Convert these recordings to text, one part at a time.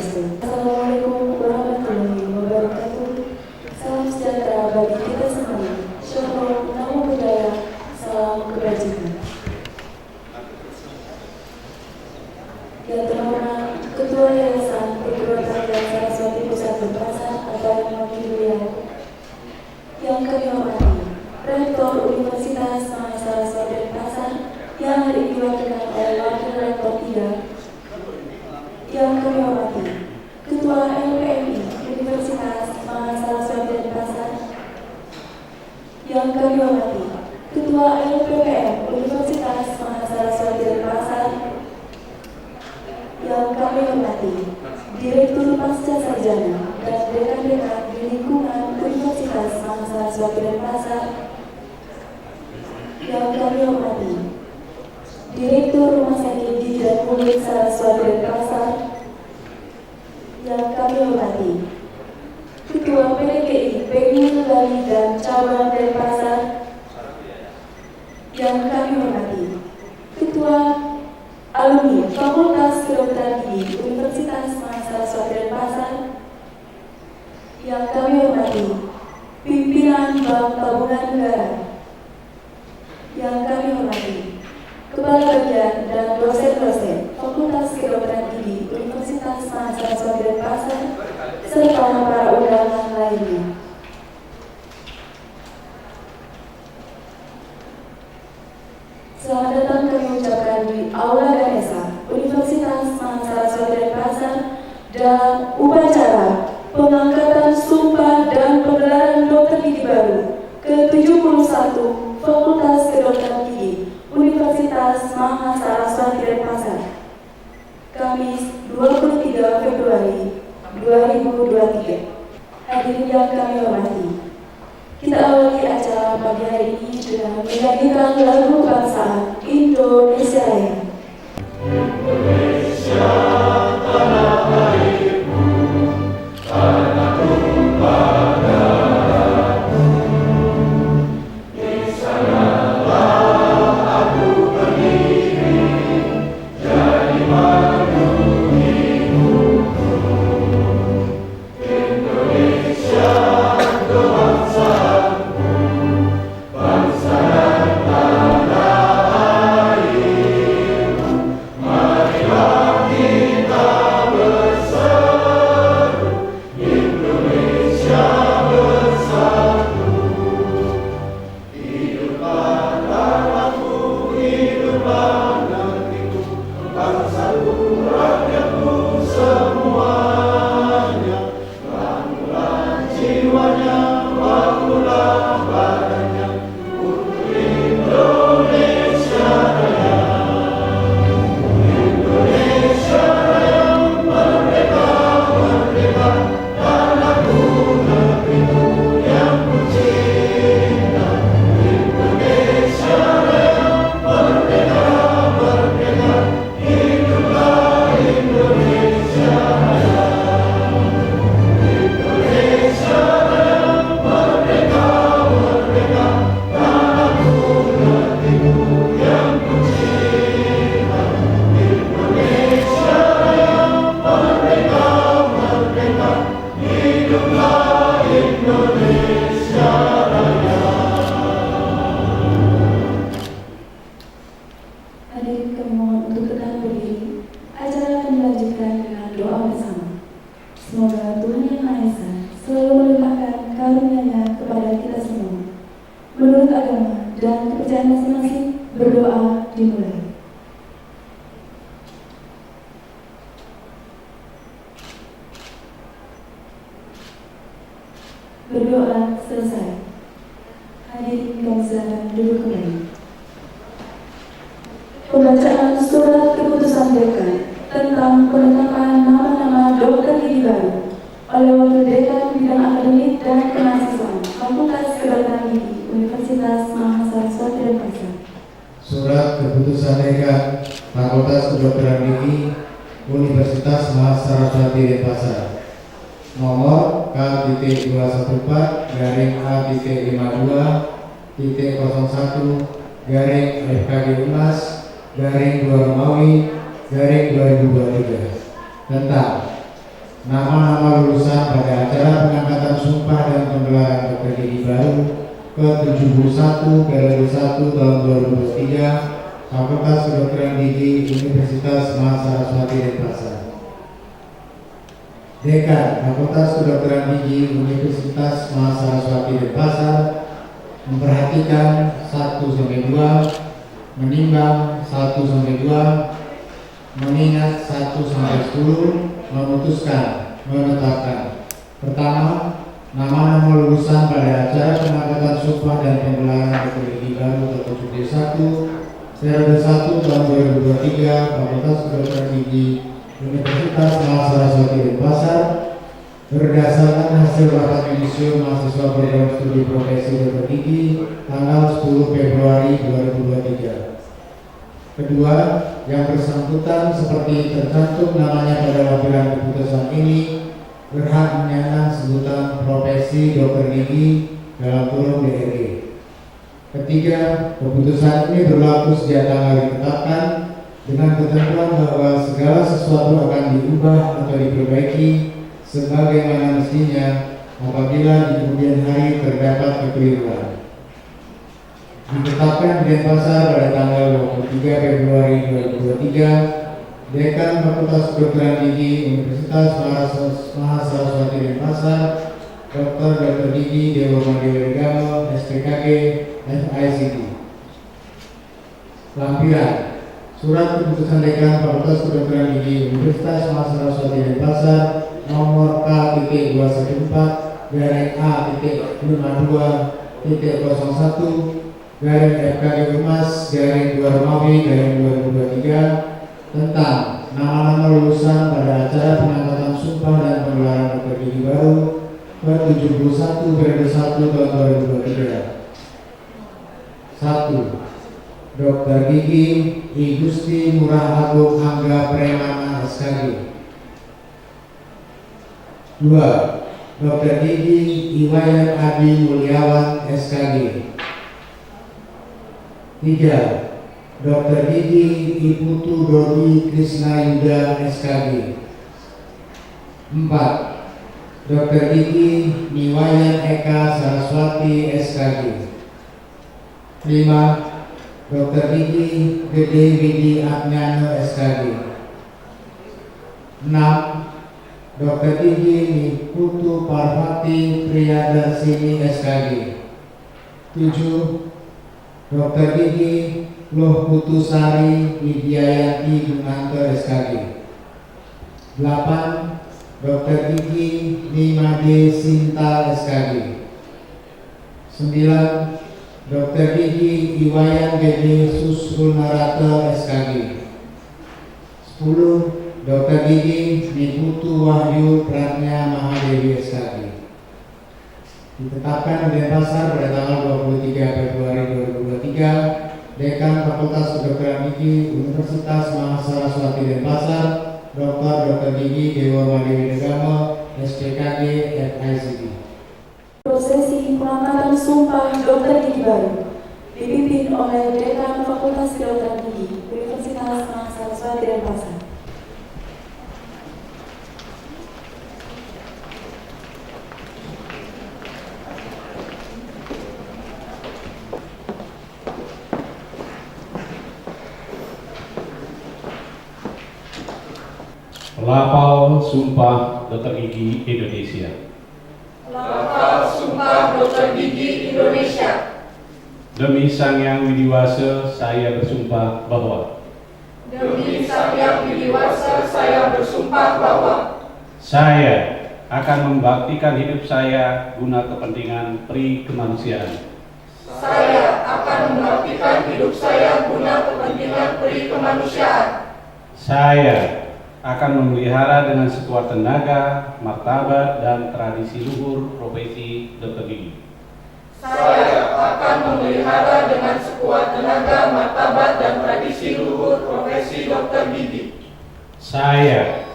Assalamualaikum warahmatullahi wabarakatuh. Salam sejahtera bagi kita semua. Shalom, namo buddhaya, salam kebajikan. Yang terhormat Ketua Yayasan Perguruan Tinggi Saraswati Pusat Denpasar atau yang mewakili beliau. Yang kami hormati Rektor Universitas Mahasiswa Denpasar yang hari ini diwakilkan oleh Wakil Rektor 3. Yang kami hormati Ketua LPMI Universitas Mahasiswa Denpasar. Yang kami hormati Ketua LPPM Universitas Mahasiswa Denpasar. Yang kami hormati Direktur Pasca Sarjana dan dekan-dekan di lingkungan Universitas Mahasiswa Denpasar. Yang kami hormati Direktur Rumah Sakit Gigi dan Mulut Saraswati Denpasar. Yang kami hormati Ketua PDKI PGRI Bali dan Cabang Denpasar. Yang kami hormati Ketua Alumni Fakultas Kedokteran Gigi Universitas Mahasiswa Denpasar. Yang kami hormati pimpinan Bank Tabungan Negara. Yang kami hormati Kepala Bagian dan dosen-dosen Fakultas Kedokteran Gigi Universitas Mahasiswa Denpasar serta para undangan lainnya. Selamat datang kami ucapkan di Aula Ganesha Universitas Mahasiswa Denpasar dalam upacara pengangkatan sumpah dan penggelaran dokter gigi baru ke-71 Fakultas Kedokteran Gigi Universitas Mahasiswa Denpasar, Kamis 23 Februari 2023. Hadirin yang kami hormati, kita awali acara pagi hari ini dengan menyanyikan lagu kebangsaan Indonesia Raya. Indonesia tanah airku, tanah tumpah darahku, di sanalah aku berdiri, jadi madu hidupku. Indonesia kebangsaanku, agama dan kepercayaan masing-masing. Berdoa dimulai. Berdoa selesai. Hadirin kami silakan duduk kembali. Pembacaan surat keputusan dekan tentang penetapan nama-nama dokter gigi baru oleh Wakil Dekan Bidang Akademik dan Kemahasiswaan Fakultas Kedokteran Gigi Universitas Mahasiswati Denpasar. Surat keputusan dekan Fakultas Kedokteran Gigi Universitas Mahasiswati Denpasar nomor K-52/52-FKG-2 tentang nama-nama lulusan pada acara pengangkatan sumpah dan penggelaran dokter gigi baru ke-71 periode 1 tahun 2023 Fakultas Kedokteran Gigi Universitas Mahasiswati Denpasar. Dekan Fakultas Kedokteran Gigi Universitas Mahasiswati Denpasar memperhatikan 1-2, menimbang 1-2, mengingat 1-10, memutuskan, menetapkan. Pertama, nama-nama lulusan pada acara pengangkatan sumpah dan penggelaran dokter gigi baru ke-71 periode 1 tahun 2023 Fakultas Kedokteran Gigi Universitas Mahasiswati Denpasar berdasarkan hasil rapat yudisium mahasiswa program studi profesi dokter gigi tanggal 10 Februari 2023. Kedua, yang bersangkutan seperti tercantum namanya pada lampiran keputusan ini berhak menyandang sebutan profesi dokter gigi dalam kurung DRG. Ketiga, keputusan ini berlaku sejak tanggal ditetapkan dengan ketentuan bahwa segala sesuatu akan diubah atau diperbaiki sebagaimana mestinya apabila di kemudian hari terdapat kekeliruan. Ditetapkan di Denpasar pada tanggal 23 Februari 2023, Dekan Fakultas Kedokteran Gigi Universitas Mahasiswati Denpasar, Dr. Gigi Dewa Mandiwegamo, SPKG, FICD. Lampiran Surat Keputusan Dekan Fakultas Kedokteran Gigi Universitas Mahasiswati Denpasar nomor K-52/A-52/FKG-2 tentang nama-nama lulusan pada acara pengangkatan sumpah dan penggelaran dokter gigi baru ke-71 periode 1 tahun 2023. 1. Dokter Gigi I Gusti Murah Agung Angga Premana SKG. 2. Dokter Gigi Iwayan Adi Mulyawan SKG. 3. Dokter Gigi I Putu Dodi Krisna Yuda SKG. 4. Dokter Gigi Niwayan Eka Saraswati SKG. 5. Dokter Gigi Gede Widi Agnano SKG. 6. Dokter Gigi Putu Parvati Priyadarsini SKG. 7. Dokter Gigi Loh Putusari Widiayati Gunanto SKG. 8. Dokter Gigi Nimade Sinta SKG. 9. Dokter Gigi Iwayan Gede Susrunarata SKG. 10. Dokter Gigi Niputu Wahyu Pratnya Mahadewi SKG. Ditetapkan di Denpasar pada tanggal 23 Februari 2023, Dekan Fakultas Kedokteran Gigi Universitas Mahasiswati Denpasar, Dr. Gigi Dewa Mandiwegamo, SPKG, FICD. Prosesi pengangkatan sumpah dokter gigi baru dipimpin oleh Dekan Fakultas Kedokteran Gigi Universitas Mahasiswati Denpasar. Lapal Sumpah Dokter Gigi Indonesia. Lapal Sumpah Dokter Gigi Indonesia. Demi Sang Yang Widiwasa, saya bersumpah bahwa Demi Sang Yang Widiwasa, saya bersumpah bahwa saya akan membaktikan hidup saya guna kepentingan pri kemanusiaan. saya akan mengabdikan hidup saya guna kepentingan pri kemanusiaan. Saya akan memelihara dengan sekuat tenaga, martabat, dan tradisi luhur profesi dokter gigi. Saya akan memelihara dengan sekuat tenaga, martabat, dan tradisi luhur profesi dokter gigi. Saya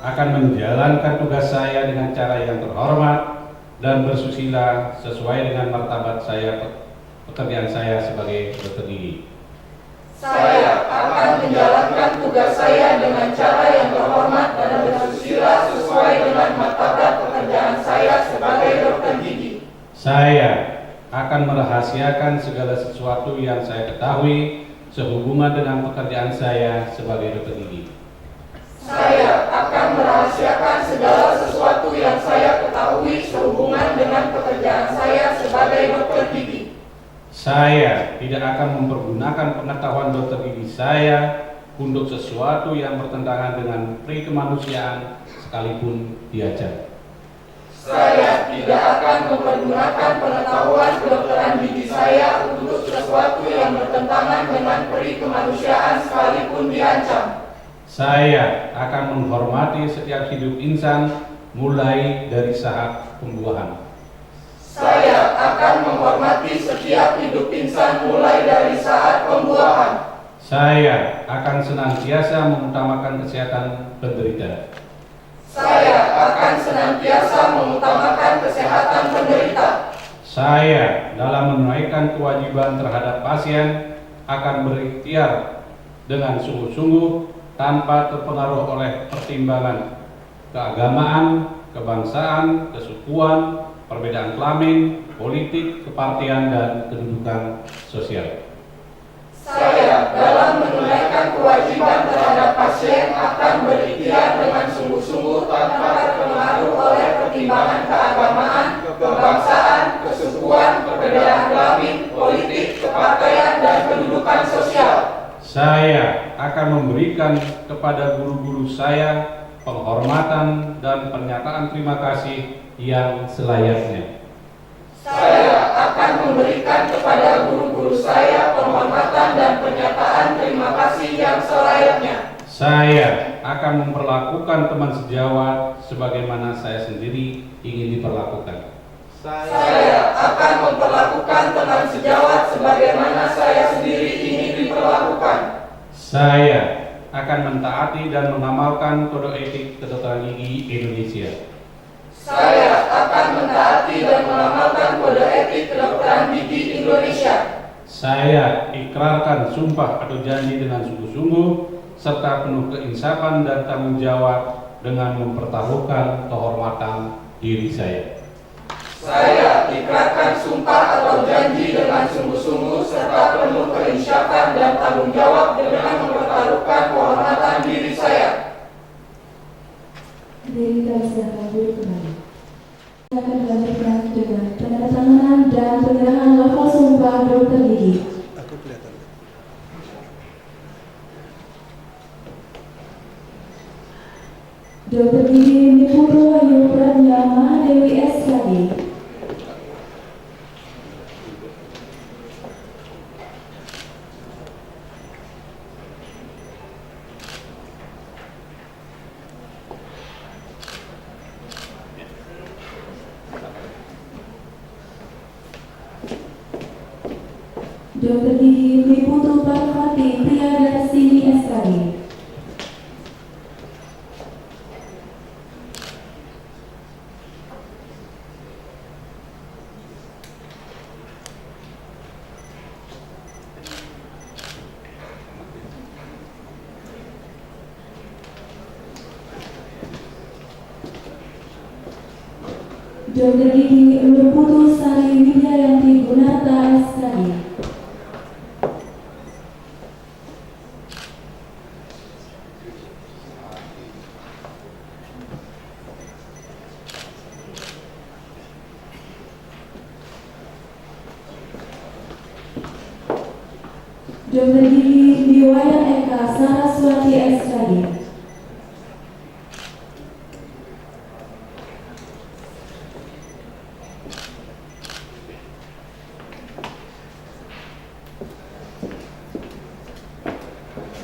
akan menjalankan tugas saya dengan cara yang terhormat dan bersusila sesuai dengan martabat saya pekerjaan saya sebagai dokter gigi. Saya akan menjalankan tugas saya dengan cara yang terhormat dan bersusila sesuai dengan martabat pekerjaan saya sebagai dokter gigi. Saya akan merahasiakan segala sesuatu yang saya ketahui sehubungan dengan pekerjaan saya sebagai dokter gigi. Saya akan merahasiakan segala sesuatu yang saya ketahui sehubungan dengan pekerjaan saya sebagai dokter gigi. Saya tidak akan mempergunakan pengetahuan dokter gigi saya untuk sesuatu yang bertentangan dengan pri kemanusiaan sekalipun diajar. Saya tidak akan mempergunakan pengetahuan kedokteran gigi saya untuk sesuatu yang bertentangan dengan pri kemanusiaan sekalipun diancam. Saya akan menghormati setiap hidup insan mulai dari saat pembuahan. Saya akan menghormati setiap hidup insan mulai dari saat pembuahan. Saya akan senantiasa mengutamakan kesehatan penderita. Saya akan senantiasa mengutamakan kesehatan penderita. Saya dalam menunaikan kewajiban terhadap pasien akan berikhtiar dengan sungguh-sungguh tanpa terpengaruh oleh pertimbangan keagamaan, kebangsaan, kesukuan, perbedaan kelamin, politik, kepartian, dan kedudukan sosial. Saya dalam menunaikan kewajiban terhadap pasien akan berikhtiar dengan sungguh-sungguh tanpa terpengaruh oleh pertimbangan keagamaan, kebangsaan, kesukuan, perbedaan kelamin, politik, kepartian, dan kedudukan sosial. Saya akan memberikan kepada guru-guru saya penghormatan dan pernyataan terima kasih yang selayaknya. Saya akan memberikan kepada guru-guru saya penghormatan dan pernyataan terima kasih yang selayaknya. Saya akan memperlakukan teman sejawat sebagaimana saya sendiri ingin diperlakukan. Saya akan memperlakukan teman sejawat sebagaimana saya sendiri ingin diperlakukan. Saya akan mentaati dan mengamalkan kode etik kedokteran gigi Indonesia. Saya akan mentaati dan mengamalkan kode etik kedokteran gigi Indonesia. Saya ikrarkan sumpah atau janji dengan sungguh-sungguh serta penuh keinsapan dan tanggung jawab dengan mempertaruhkan kehormatan diri saya. Saya ikrarkan sumpah atau janji dengan sungguh-sungguh serta penuh keinsyafan dan tanggung jawab dengan mempertaruhkan kehormatan diri saya. Hadirin kami silakan duduk kembali. Saya akan dilanjutkan dengan penandatanganan dan penyerahan lafaz sumpah dokter gigi. Dokter gigi Nipuro Ayu Pradnya Mahadewi SKG. Dokter gigi Niputu Parvati Priyadarshini SKG. Dokter gigi Niputu Sari Wijayanti Gunarta SKG. Dr. Gigi Diwayan Eka Saraswati SKG.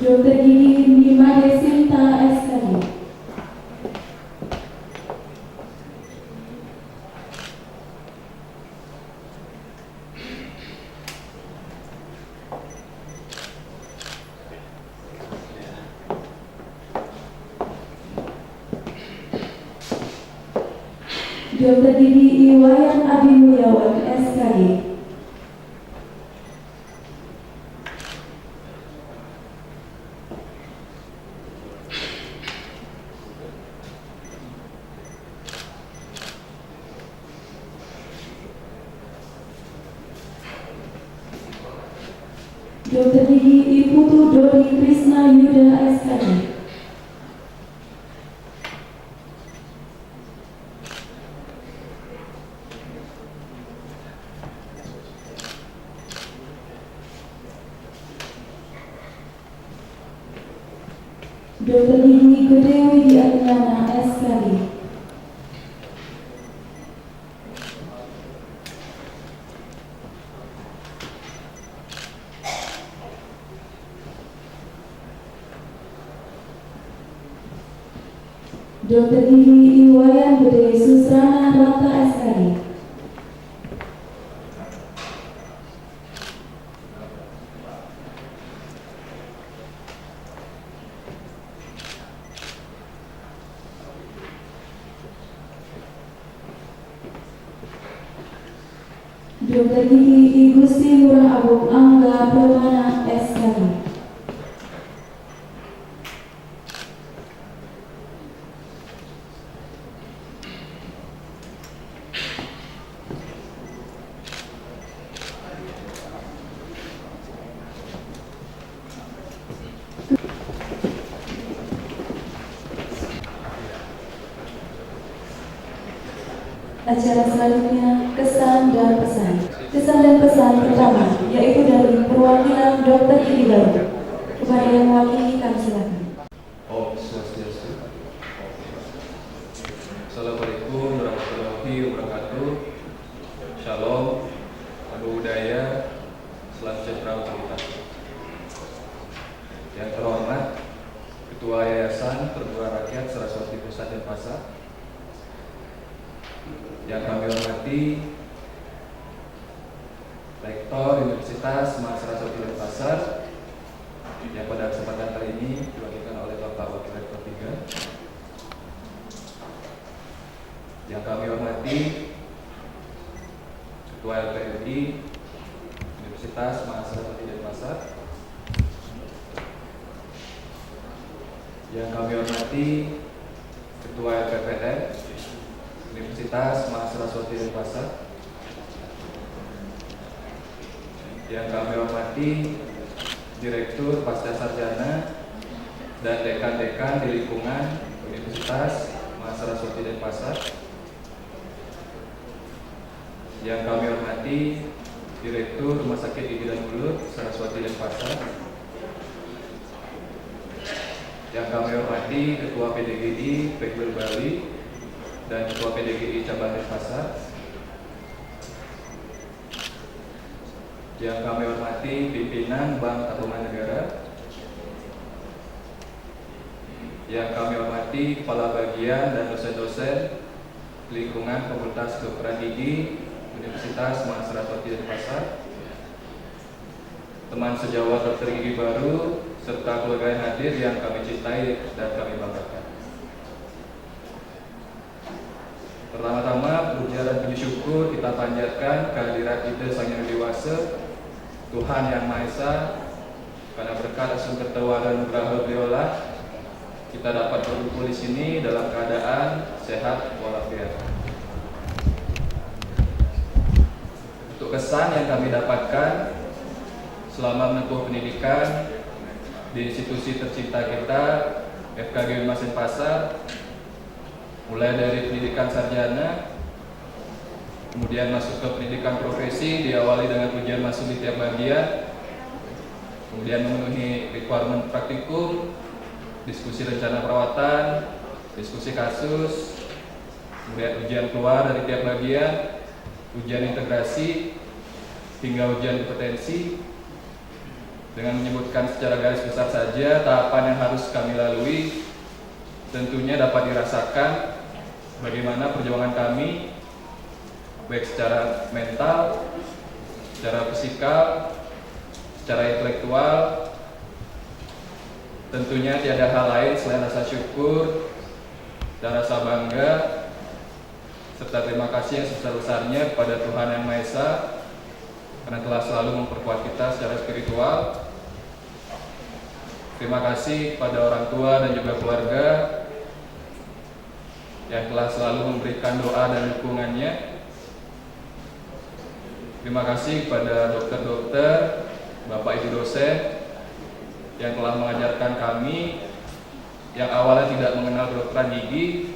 Dr. Gigi Nimade Sinta SKG. Dr. Gigi Iwayan Abimulyawan SKG. Dr. Gigi Iputu Dodi Krishna Yuda SKG. Dr. Gigi Gedewi Diadnana SKG. Dr. Gigi Iwayan Gede Susrana Rata SKG. Dr. Gigi Igusti Murah Agung Angga Permana SKG. Acara selanjutnya kesan dan pesan. Kesan dan pesan pertama yaitu dari perwakilan Dr. Gigi Baru. Kepada yang mewakili kami silakan. Om Swastiastu. Assalamualaikum warahmatullahi wabarakatuh. Shalom, Namo Buddhaya, salam sejahtera untuk kita. Yang terhormat Ketua Yayasan Perguruan Rakyat Saraswati Pusat Denpasar, yang kami hormati Rektor Universitas Mahasiswa Saraswati Denpasar, yang pada kesempatan kali ini diwakilkan oleh Bapak Wakil Rektor 3, yang kami hormati Ketua LPMI Universitas Mahasiswa Saraswati Denpasar, yang kami hormati Ketua LPPN Universitas Mahasiswa Saraswati Denpasar, yang kami hormati Direktur Pasca Sarjana dan dekan-dekan di lingkungan Universitas Mahasiswa Saraswati Denpasar, yang kami hormati Direktur Rumah Sakit Gigi dan Mulut Saraswati Denpasar, yang kami hormati Ketua PDGI Pekbel Bali dan Ketua PDGI Cabang Denpasar, yang kami hormati pimpinan Bank Tabungan Negara, yang kami hormati Kepala Bagian dan dosen-dosen lingkungan Fakultas Kedokteran Gigi Universitas Mahasiswa Saraswati Denpasar, teman sejawat Dr. Gigi Baru, serta keluarga yang hadir yang kami cintai dan kami banggakan. Pertama-tama, puja dan puji syukur kita panjatkan kehadirat kita Sang Yang Dewasa, Tuhan Yang Maha Esa, karena berkat asal ketua dan nugraha beliaulah kita dapat berkumpul di sini dalam keadaan sehat walafiat. Untuk kesan yang kami dapatkan selama menempuh pendidikan di institusi tercinta kita, FKG Mas Denpasar, mulai dari pendidikan sarjana, kemudian masuk ke pendidikan profesi, diawali dengan ujian masuk di tiap bagian, kemudian memenuhi requirement praktikum, diskusi rencana perawatan, diskusi kasus, kemudian ujian keluar dari tiap bagian, ujian integrasi, hingga ujian kompetensi. Dengan menyebutkan secara garis besar saja tahapan yang harus kami lalui, tentunya dapat dirasakan bagaimana perjuangan kami baik secara mental, secara fisikal, secara intelektual. Tentunya tiada hal lain selain rasa syukur dan rasa bangga serta terima kasih yang sebesar-besarnya kepada Tuhan Yang Maha Esa karena telah selalu memperkuat kita secara spiritual. Terima kasih kepada orang tua dan juga keluarga yang telah selalu memberikan doa dan dukungannya. Terima kasih kepada dokter-dokter, Bapak Ibu dosen yang telah mengajarkan kami yang awalnya tidak mengenal kedokteran gigi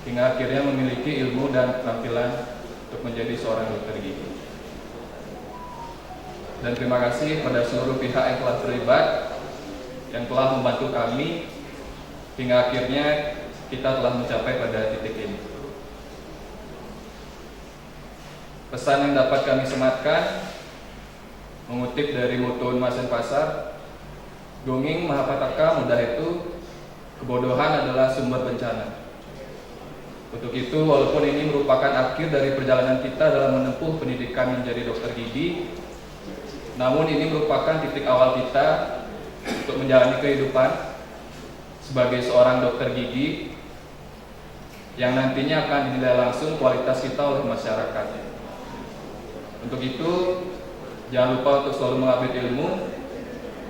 hingga akhirnya memiliki ilmu dan keterampilan untuk menjadi seorang dokter gigi. Dan terima kasih kepada seluruh pihak yang telah terlibat, yang telah membantu kami hingga akhirnya kita telah mencapai pada titik ini. Pesan yang dapat kami sematkan mengutip dari moto Mas Denpasar, dongeng mahapataka mudah itu, kebodohan adalah sumber bencana. Untuk itu, walaupun ini merupakan akhir dari perjalanan kita dalam menempuh pendidikan menjadi dokter gigi, namun ini merupakan titik awal kita untuk menjalani kehidupan sebagai seorang dokter gigi yang nantinya akan dinilai langsung kualitas kita oleh masyarakat. Untuk itu, jangan lupa untuk selalu mengupgrade ilmu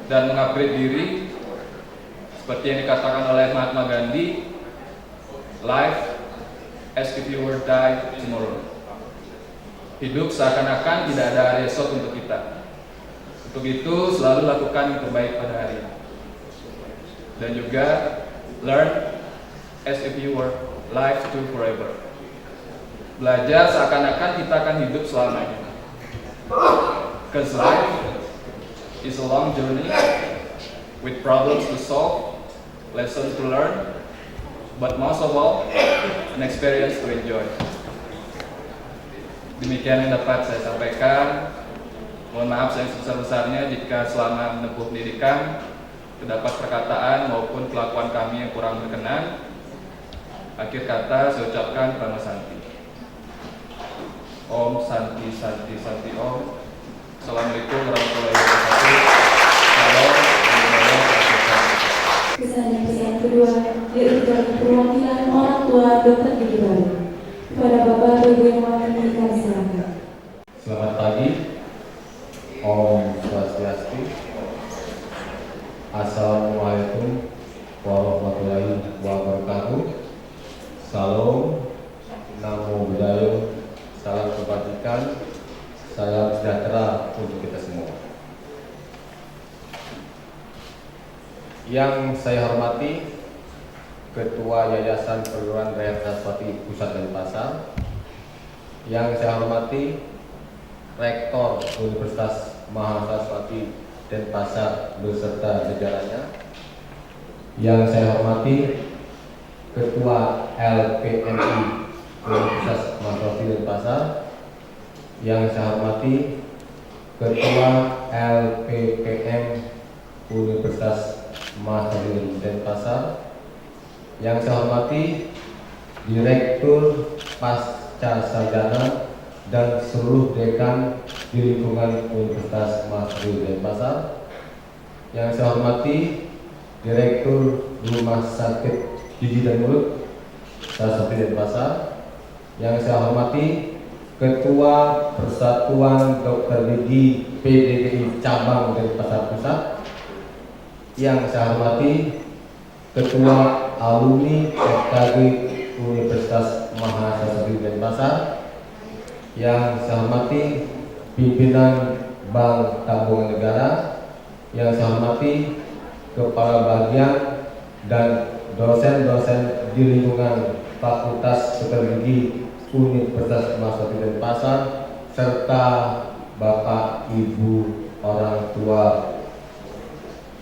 dan mengupgrade diri seperti yang dikatakan oleh Mahatma Gandhi, life as if you were die tomorrow. Hidup seakan-akan tidak ada hari esok untuk kita. Untuk itu, selalu lakukan yang terbaik pada hari ini. Dan juga learn as if you were life to forever. Belajar seakan-akan kita akan hidup selamanya. Because life is a long journey with problems to solve, lessons to learn, but most of all, an experience to enjoy. Demikian yang dapat saya sampaikan. Mohon maaf yang sebesar-besarnya jika selama menempuh pendidikan terdapat perkataan maupun kelakuan kami yang kurang berkenan. Akhir kata saya ucapkan Prama Santi. Om Santi Santi Santi Om. Assalamualaikum warahmatullahi wabarakatuh. Salam Kesan yang kedua yaitu dari perwakilan orang tua dokter gigi baru kepada Bapak Ibu yang mewakili kami silakan. Selamat pagi. Om Swastiastu. Assalamualaikum warahmatullahi wabarakatuh. Salam, namo buddhaya, salam kebajikan, salam sejahtera untuk kita semua. Yang saya hormati Ketua Yayasan Perguruan Rakyat Saraswati Pusat Denpasar, yang saya hormati Rektor Universitas Mahasiswati Denpasar beserta jajarannya, yang saya hormati Ketua LPMI Universitas Mahasiswati Denpasar, yang saya hormati Ketua LPPM Universitas Mahasiswati Denpasar, yang saya hormati Direktur Pasca Sarjana dan seluruh dekan di lingkungan Universitas Mahasiswati Denpasar, yang saya hormati Direktur Rumah Sakit Gigi dan Mulut Saraswati Denpasar, yang saya hormati Ketua Persatuan Dokter Gigi PDGI Cabang Denpasar Pusat, yang saya hormati Ketua Alumni FKG Universitas Mahasiswati Denpasar, yang saya hormati pimpinan Bank Tabungan Negara, yang saya hormati kepala bagian dan dosen-dosen di lingkungan Fakultas Dokter Gigi Universitas Mahasiswati Denpasar, serta Bapak Ibu orang tua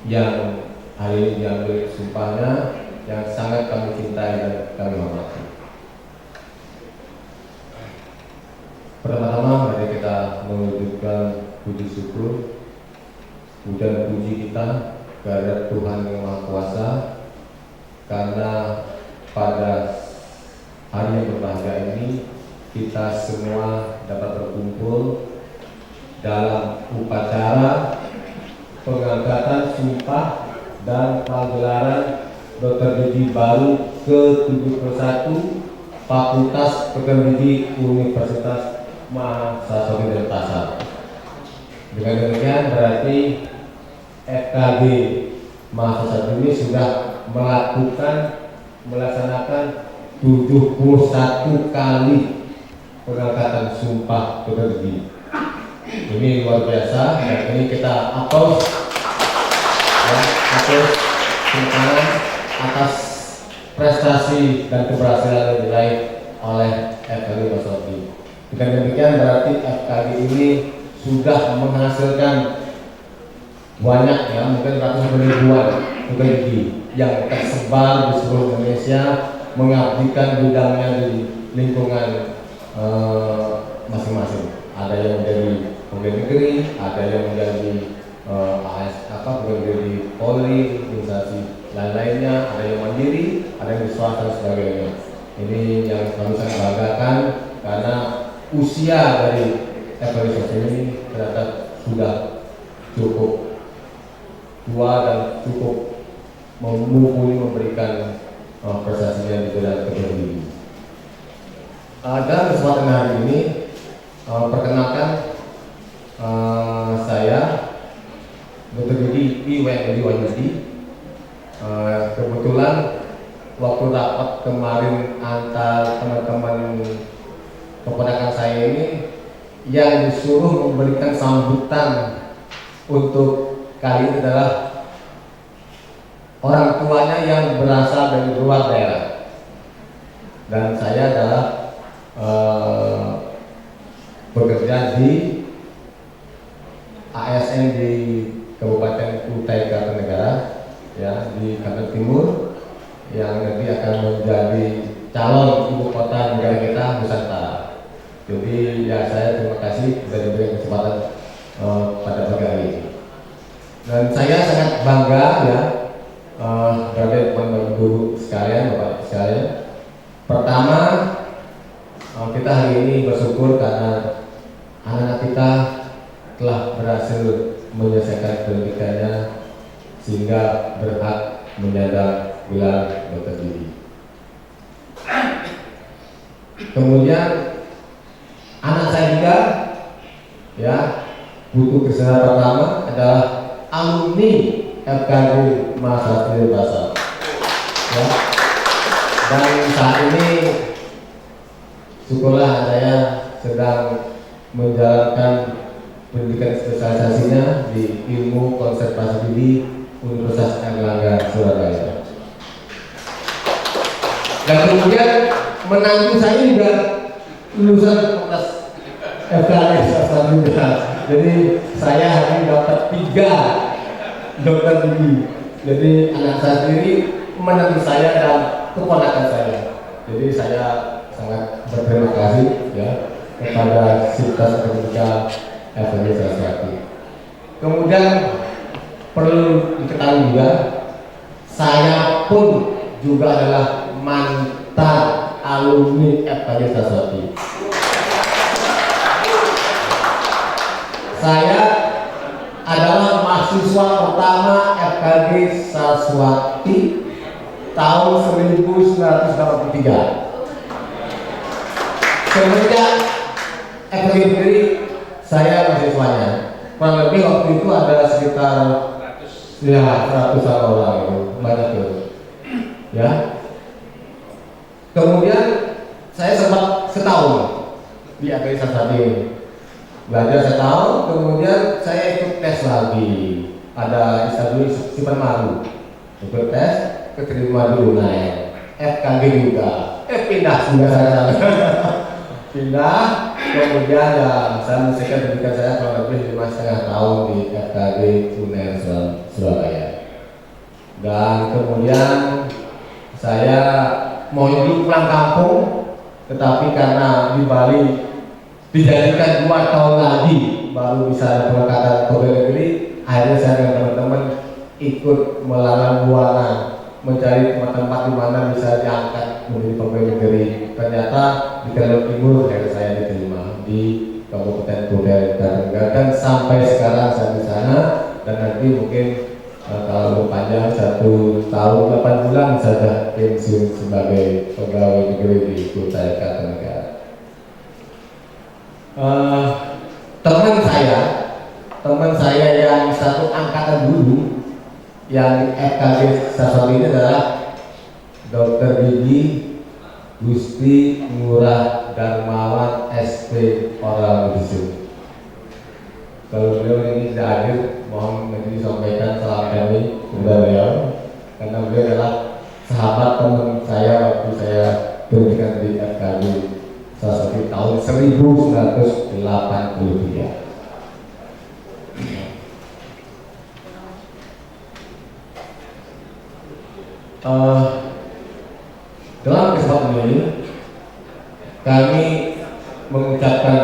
yang hari ini diambil sumpahnya, yang sangat kami cintai dan kami hormati. Pertama-tama mari kita mewujudkan puji syukur dan puji kita kepada Tuhan yang Maha Kuasa, karena pada hari yang berbahagia ini kita semua dapat berkumpul dalam upacara pengangkatan sumpah dan pagelaran Dr. Didi baru ke-71 Fakultas Psikologi Universitas Mahasiswa Denpasar. Dengan demikian berarti FKG Mahasiswa ini sudah melaksanakan 71 kali pengangkatan sumpah Dr. Didi. Ini luar biasa, dan ini kita aplaus ya, atas prestasi dan keberhasilan yang diraih oleh FKG Mahasiswa. Dengan demikian berarti FKG ini sudah menghasilkan banyak ya, mungkin ratusan ribuan FKG yang tersebar di seluruh Indonesia, mengabdikan bidangnya di lingkungan masing-masing. Ada yang menjadi pegawai negeri, ada yang menjadi pegawai di Polri, instansi lain-lainnya, ada yang mandiri, ada yang di swasta dan sebagainya. Ini yang kami sangat banggakan karena usia dari FKG ini ternyata sudah cukup tua dan cukup mumpuni memberikan prestasinya di bidang teknologi. Dalam kesempatan hari ini perkenalkan saya Dr. Didi Iwayudi Wahyudi. Kebetulan waktu rapat kemarin antar teman-teman keponakan saya ini, yang disuruh memberikan sambutan untuk kali ini adalah orang tuanya yang berasal dari luar daerah, dan saya adalah bekerja di ASN di Kabupaten Kutai Kartanegara ya, di Kalimantan Timur, yang nanti akan menjadi calon ibu kota negara kita Nusantara. Jadi ya, saya terima kasih sudah diberikan kesempatan pada pagi hari ini. Dan saya sangat bangga ya, berada teman-teman guru sekalian, bapak sekalian. Pertama, kita hari ini bersyukur karena anak-anak kita telah berhasil menyelesaikan pendidikannya sehingga berhak menyandang gelar Dr. Didi. Kemudian anak saya juga ya, butuh kesalahan pertama adalah alumni FKG Mahasiswa Denpasar ya. Dan saat ini syukurlah saya sedang menjalankan pendidikan spesialisasinya di ilmu konservasi di Universitas Airlangga Surabaya. Dan kemudian menantu saya juga lulusan Fakultas FKG juga. Jadi saya hari ini dapat 3 dokter gigi. Jadi anak saya sendiri, menantu saya dan keponakan saya. Jadi saya sangat berterima kasih ya kepada Sivitas Akademika FKG Saraswati. Kemudian perlu diketahui juga, saya pun juga adalah mantan alumni FKG Saraswati. Saya adalah mahasiswa pertama FKG Saraswati tahun 1983. Semenjak FKG sendiri saya mahasiswanya, kurang lebih waktu itu ada sekitar ya 100-an orang, itu banyak itu ya. Kemudian saya sempat setahun di FKG Saraswati, belajar setahun, kemudian saya ikut tes lagi, ada istilah simpan malu, ikut tes, keterima dulu naik FKG juga, pindah juga saya pindah Kemudian ya saya menyelesaikan pendidikan saya kurang lebih 5,5 tahun di FKG UNER Surabaya. Dan kemudian saya mau dulu pulang kampung, tetapi karena di Bali dijadikan 2 tahun lagi baru bisa ada pengangkatan pegawai negeri, akhirnya saya dan teman-teman ikut melalang buana mencari tempat-tempat di mana bisa diangkat menjadi pegawai negeri. Ternyata di Kalimantan Timur saya diterima di Kabupaten Purbalingga dan sampai sekarang saya di sana, dan nanti mungkin kalau berpanjang 1 tahun 8 bulan saja pensiun sebagai pegawai negeri di Kutai Kartanegara. Teman saya yang satu angkatan dulu yang FKG Saswati ini adalah Dr. Gigi Gusti Ngurah Darmawan SP Oral Medicine. Kalau beliau ini tidak hadir, mohon nanti disampaikan salam kami kepada beliau, karena beliau adalah sahabat teman saya waktu saya pendidikan di FKG Saswati tahun 1983. Dalam kesempatan ini kami mengucapkan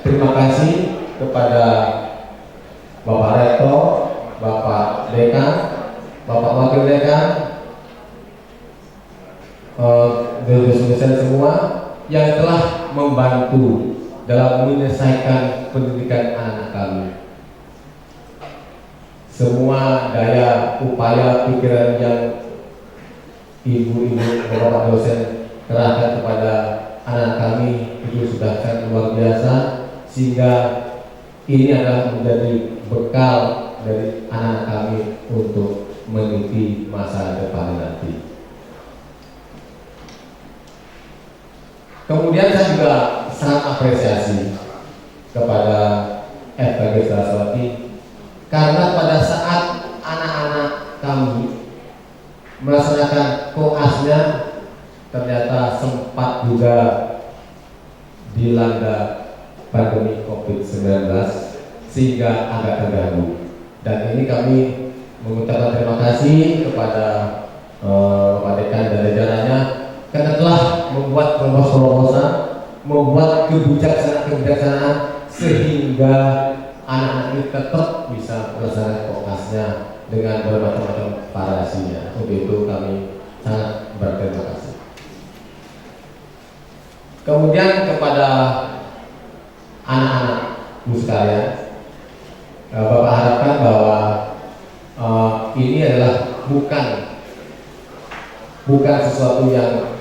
terima kasih kepada Bapak Rektor, Bapak Dekan, Bapak Wakil Dekan, dosen-dosen semua yang telah membantu dalam menyelesaikan pendidikan anak kami. Semua daya upaya pikiran yang ibu-ibu bapak dosen kerahkan kepada anak kami itu sudah sangat luar biasa, sehingga ini adalah menjadi bekal dari anak kami untuk meniti masa depan nanti. Kemudian saya juga sangat apresiasi kepada FKG Saswati karena pada saat anak-anak kami melaksanakan koasnya ternyata sempat juga dilanda pandemi COVID-19 sehingga agak terganggu, dan ini kami mengucapkan terima kasih kepada Pak Dekan dan jajarannya karena telah membuat terobosan, membuat kebijaksanaan sehingga anak-anak ini tetap bisa melaksanakan koasnya dengan bermacam-macam variasinya. Untuk itu kami sangat berterima kasih. Kemudian kepada anak-anak sekalian, Bapak harapkan bahwa ini adalah bukan sesuatu yang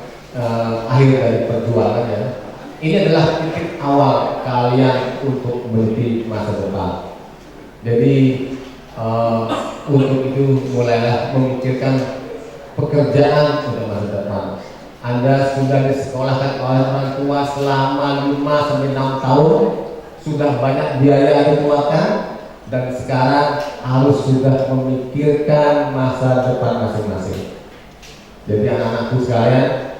akhir dari perjuangan ya. Ini adalah titik awal kalian untuk meniti masa depan. Jadi untuk itu mulailah memikirkan pekerjaan untuk masa depan. Anda sudah disekolahkan oleh orang tua selama 5-6 tahun, sudah banyak biaya yang dikeluarkan, dan sekarang harus sudah memikirkan masa depan masing-masing. Jadi anak-anakku sekalian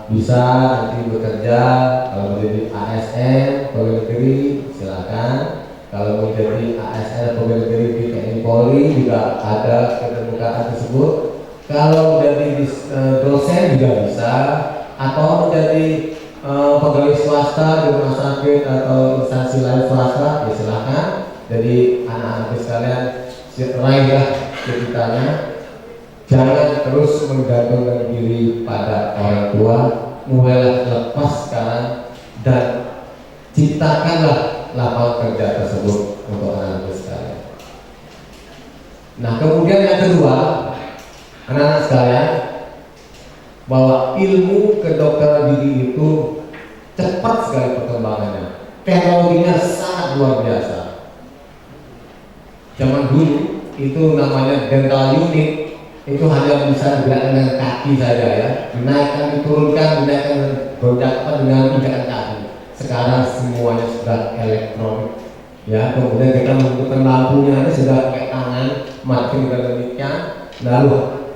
bisa nanti bekerja, kalau menjadi ASN pegawai negeri silakan, kalau menjadi ASN pegawai negeri di TNI Polri juga ada keterbukaan tersebut, kalau menjadi dosen juga bisa, atau menjadi pegawai swasta di rumah sakit atau instansi lain swasta ya silakan. Jadi anak-anak sekalian raihlah cita-citanya. Jangan terus menggantungkan diri pada orang tua, mulailah lepas sekarang dan ciptakanlah lapangan kerja tersebut untuk anak-anak sekalian. Nah, kemudian yang kedua, anak-anak sekalian, bahwa ilmu kedokteran gigi itu cepat sekali perkembangannya, teknologinya sangat luar biasa. Zaman dulu itu namanya dental unit, itu hanya bisa digerakkan dengan kaki saja ya, dinaikkan, diturunkan, dinaikkan, beronjakan dengan injakan kaki. Sekarang semuanya sudah elektronik ya, kemudian kita menggunakan lampunya ini sudah pakai tangan, makin juga demikian, lalu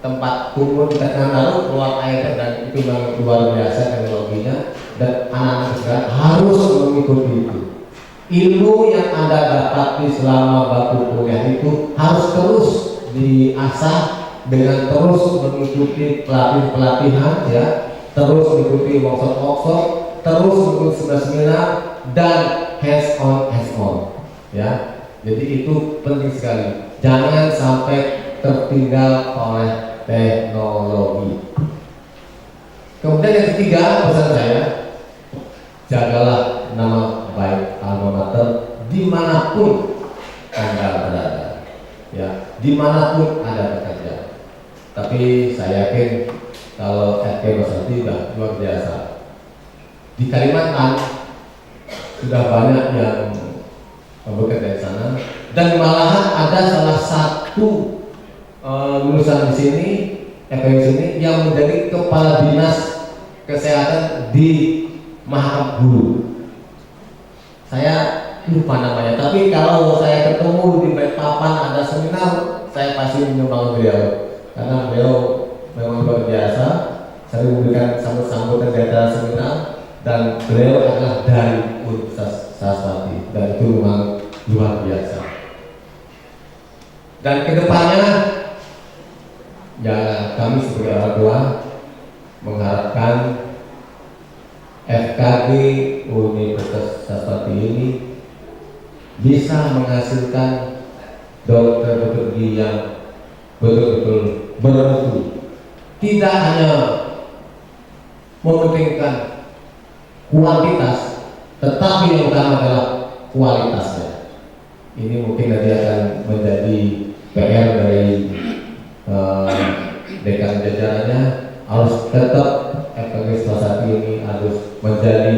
tempat kumur kita lalu keluar air, dan itu memang luar biasa teknologinya. dan anak-anak sekarang harus mengikuti itu. Ilmu yang Anda dapati selama bakti kuliah itu harus terus diasah dengan terus mengikuti pelatihan ya, terus mengikuti workshop, terus mengikuti seminar dan hands on ya. Jadi itu penting sekali. Jangan sampai tertinggal oleh teknologi. Kemudian yang ketiga pesan saya, jagalah nama baik alma mater dimanapun Anda berada, ya, dimanapun Anda bekerja. Tapi saya yakin kalau FK Masati sudah luar biasa. Di Kalimantan sudah banyak yang bekerja di sana, dan malahan ada salah satu lulusan di sini, FK di sini yang menjadi kepala dinas kesehatan di Mahakam Guru. Saya lupa namanya, tapi kalau saya ketemu di Balikpapan ada seminar, saya pasti menyumbang beliau karena beliau memang luar biasa, sering memberikan sambutan di acara seminar, dan beliau adalah dari Universitas Saraswati, dan itu memang luar biasa. Dan kedepannya, ya kami sebagai orang tua mengharapkan FKG Universitas Saraswati ini bisa menghasilkan dokter-dokter gigi yang betul-betul bermutu, tidak hanya mementingkan kuantitas, tetapi yang utama adalah kualitasnya. Ini mungkin nanti akan menjadi PR dari dekan jajarannya, harus tetap FKG Saraswati ini harus menjadi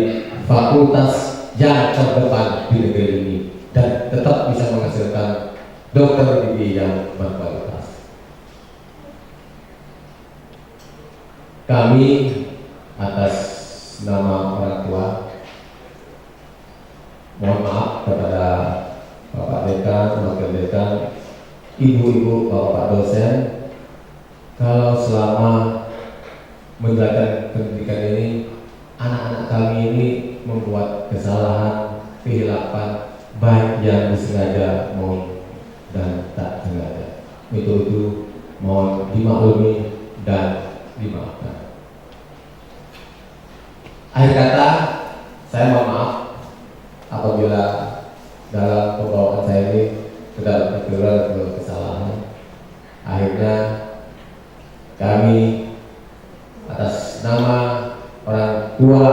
fakultas yang terdepan di negeri ini dan tetap bisa menghasilkan dokter gigi yang berkualitas. Kami atas nama orang tua mohon maaf kepada Bapak Dekan, Wakil Dekan, Ibu-ibu, Bapak dosen, kalau selama menjalankan pendidikan ini anak-anak kami ini membuat kesalahan, kehilapan, baik yang disengaja maupun dan tak sengaja. Itu mohon dimaklumi dan dimaafkan. Akhir kata, saya mohon maaf apabila dalam pembawaan saya ini sudah terkeliru kesalahan. Akhirnya kami atas nama orang tua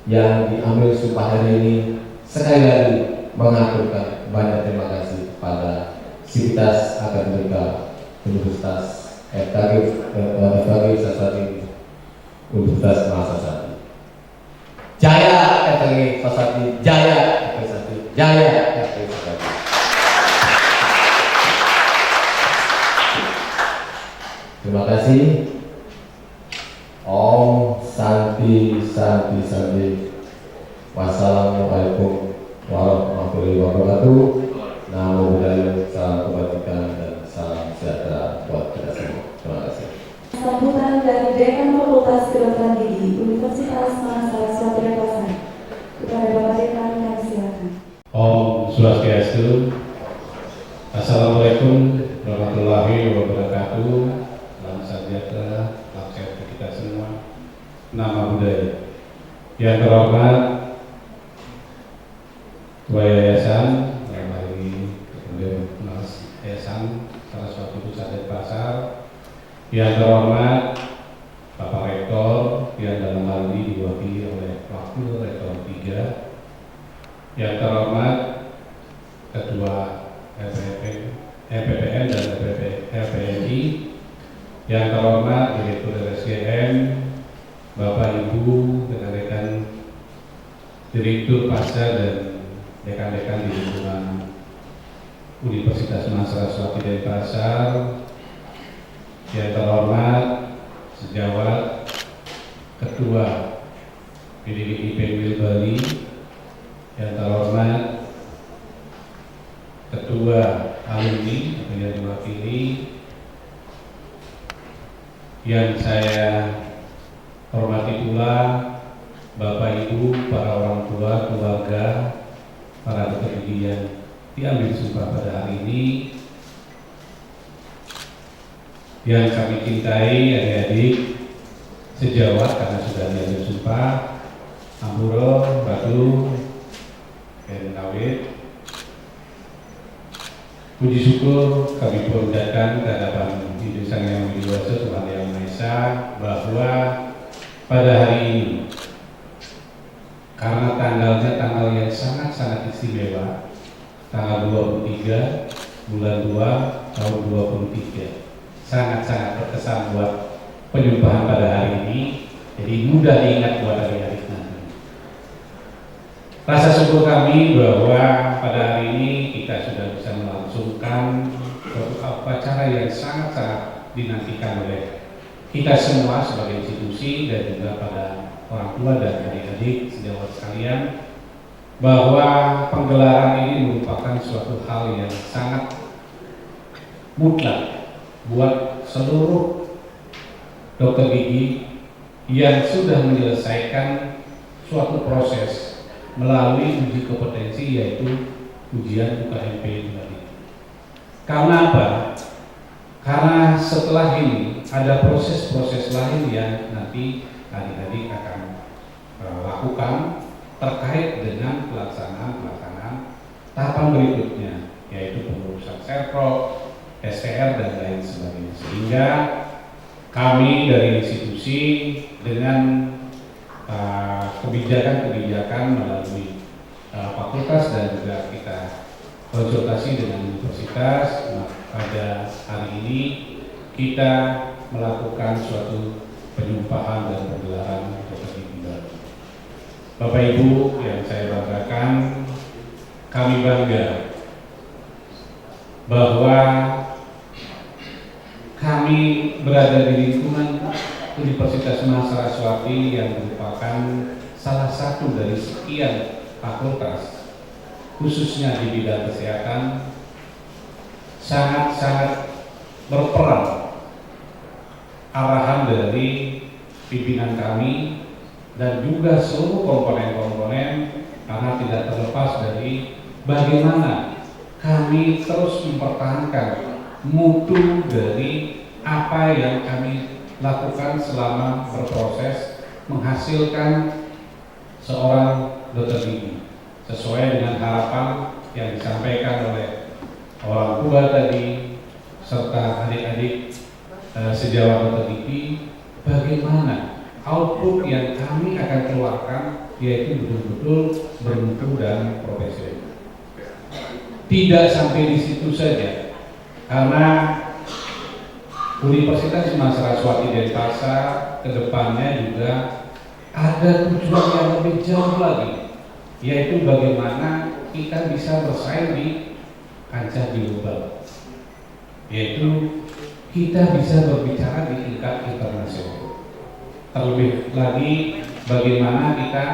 yang diambil sumpah hari ini sekali lagi mengaturkan banyak terima kasih pada Sivitas Akademika Universitas FKG Saraswati Universitas Mahasiswa. Jaya FKG Saraswati, Jaya FKG Saraswati, Jaya FKG Saraswati. Terima kasih. Om Santi Santi Santi. Wassalamualaikum warahmatullahi wabarakatuh. Namo Buddhaya, salam kebajikan dan salam sejahtera buat kita semua. Terima kasih. Sambutan dari Dekan Fakultas Kedokteran Gigi Universitas Mahasiswa Denpasar. Kepada Bapak Dekan kami silakan. Om Swastiastu. Assalamualaikum warahmatullahi wabarakatuh. Salam sejahtera, salam sehat kita semua. Nama Buddhaya. Yang terhormat Ketua Yayasan, yang hari kemudian Yayasan Saraswati Pusat Denpasar. Yang terhormat Bapak Rektor, yang dalam hal ini diwakili oleh Wakil Rektor 3. Yang terhormat Ketua EPPN dan LPNI. Yang terhormat Direktur RSGM, Bapak Ibu, rekan-rekan Direktur Pasca dan dekan-dekan di lingkungan Universitas Mahasiswa Denpasar. Yang terhormat sejawat Ketua PDIP Penwil Bali. Yang terhormat Ketua Alumni yang diwakili, yang saya hormati pula Bapak Ibu, para orang tua, keluarga, para dokter gigi yang diambil sumpah pada hari ini, yang kami cintai adik-adik sejawat karena sudah diambil sumpah, Ampuro, Batu, dan Kawit. Puji syukur kami panjatkan kehadapan Ibu Sang Yang Widi Wasa Tuhan Yang Maha Esa bahwa pada hari ini, karena tanggalnya tanggal yang sangat-sangat istimewa, tanggal 23 bulan 2 tahun 23, sangat-sangat berkesan buat penyumpahan pada hari ini, jadi mudah diingat buat hari-hari nanti. Rasa syukur kami bahwa pada hari ini kita sudah bisa melangsungkan suatu upacara yang sangat-sangat dinantikan oleh kita semua sebagai institusi dan juga pada orang tua dan adik-adik sejawat sekalian, bahwa penggelaran ini merupakan suatu hal yang sangat mutlak buat seluruh dokter gigi yang sudah menyelesaikan suatu proses melalui uji kompetensi, yaitu ujian UKMP tadi. Karena apa? Karena setelah ini ada proses-proses lain yang nanti adik-adik akan lakukan terkait dengan pelaksanaan tahapan berikutnya, yaitu pengurusan serprok, STR dan lain sebagainya. Sehingga kami dari institusi dengan kebijakan melalui fakultas dan juga kita konsultasi dengan universitas, pada hari ini kita melakukan suatu penyumpahan dan penggelaran dokter gigi baru. Bapak Ibu yang saya banggakan, kami bangga bahwa kami berada di lingkungan Universitas Mahasiswati yang merupakan salah satu dari sekian fakultas, khususnya di bidang kesehatan, sangat-sangat berperan arahan dari pimpinan kami dan juga seluruh komponen-komponen, karena tidak terlepas dari bagaimana kami terus mempertahankan mutu dari apa yang kami lakukan selama berproses menghasilkan seorang dokter gigi sesuai dengan harapan yang disampaikan oleh orang tua tadi serta adik-adik sejawat dokter gigi, bagaimana output yang kami akan keluarkan yaitu betul-betul bermutu dan profesional. Tidak sampai di situ saja, karena Universitas Mahasiswati Denpasar kedepannya juga ada tujuan yang lebih jauh lagi, yaitu bagaimana kita bisa bersaing di kancah global, yaitu kita bisa berbicara di tingkat internasional. Terlebih lagi bagaimana kita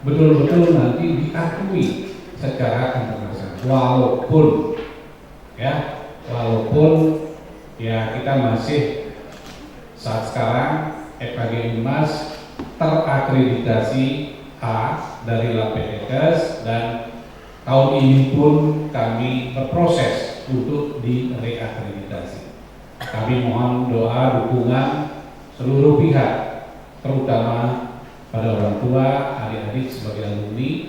betul-betul nanti diakui secara internasional, walaupun kita masih saat sekarang FKG Unmas terakreditasi A dari LAPEDES, dan tahun ini pun kami berproses untuk direakreditasi. Kami mohon doa dukungan seluruh pihak, terutama pada orang tua, adik-adik sebagai alumni,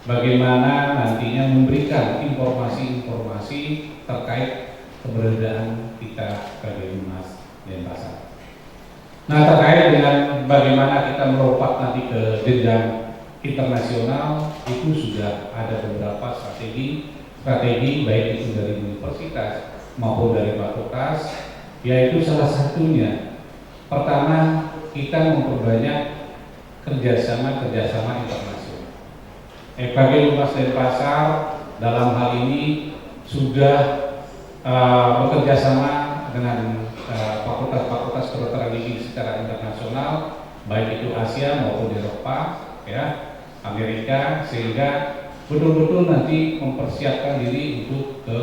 bagaimana nantinya memberikan informasi-informasi terkait keberadaan kita FKG Unmas Denpasar. Nah, terkait dengan bagaimana kita melompat nanti ke jenjang internasional, itu sudah ada beberapa strategi baik itu dari universitas maupun dari fakultas, yaitu salah satunya pertama kita memperbanyak kerjasama internasional. FKG Unmas Denpasar dalam hal ini sudah bekerja sama dengan fakultas-fakultas kedokteran gigi secara internasional, baik itu Asia maupun Eropa, Amerika, sehingga betul-betul nanti mempersiapkan diri untuk ke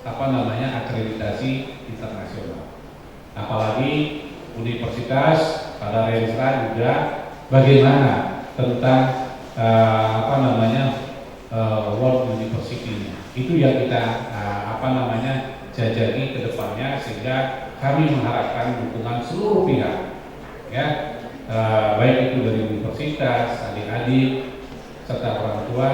akreditasi internasional. Apalagi universitas pada Renstra juga bagaimana tentang World University-nya. Itu yang kita jajaki ke depannya, sehingga kami mengharapkan dukungan seluruh pihak, ya, baik itu dari universitas, adik-adik, serta orang tua,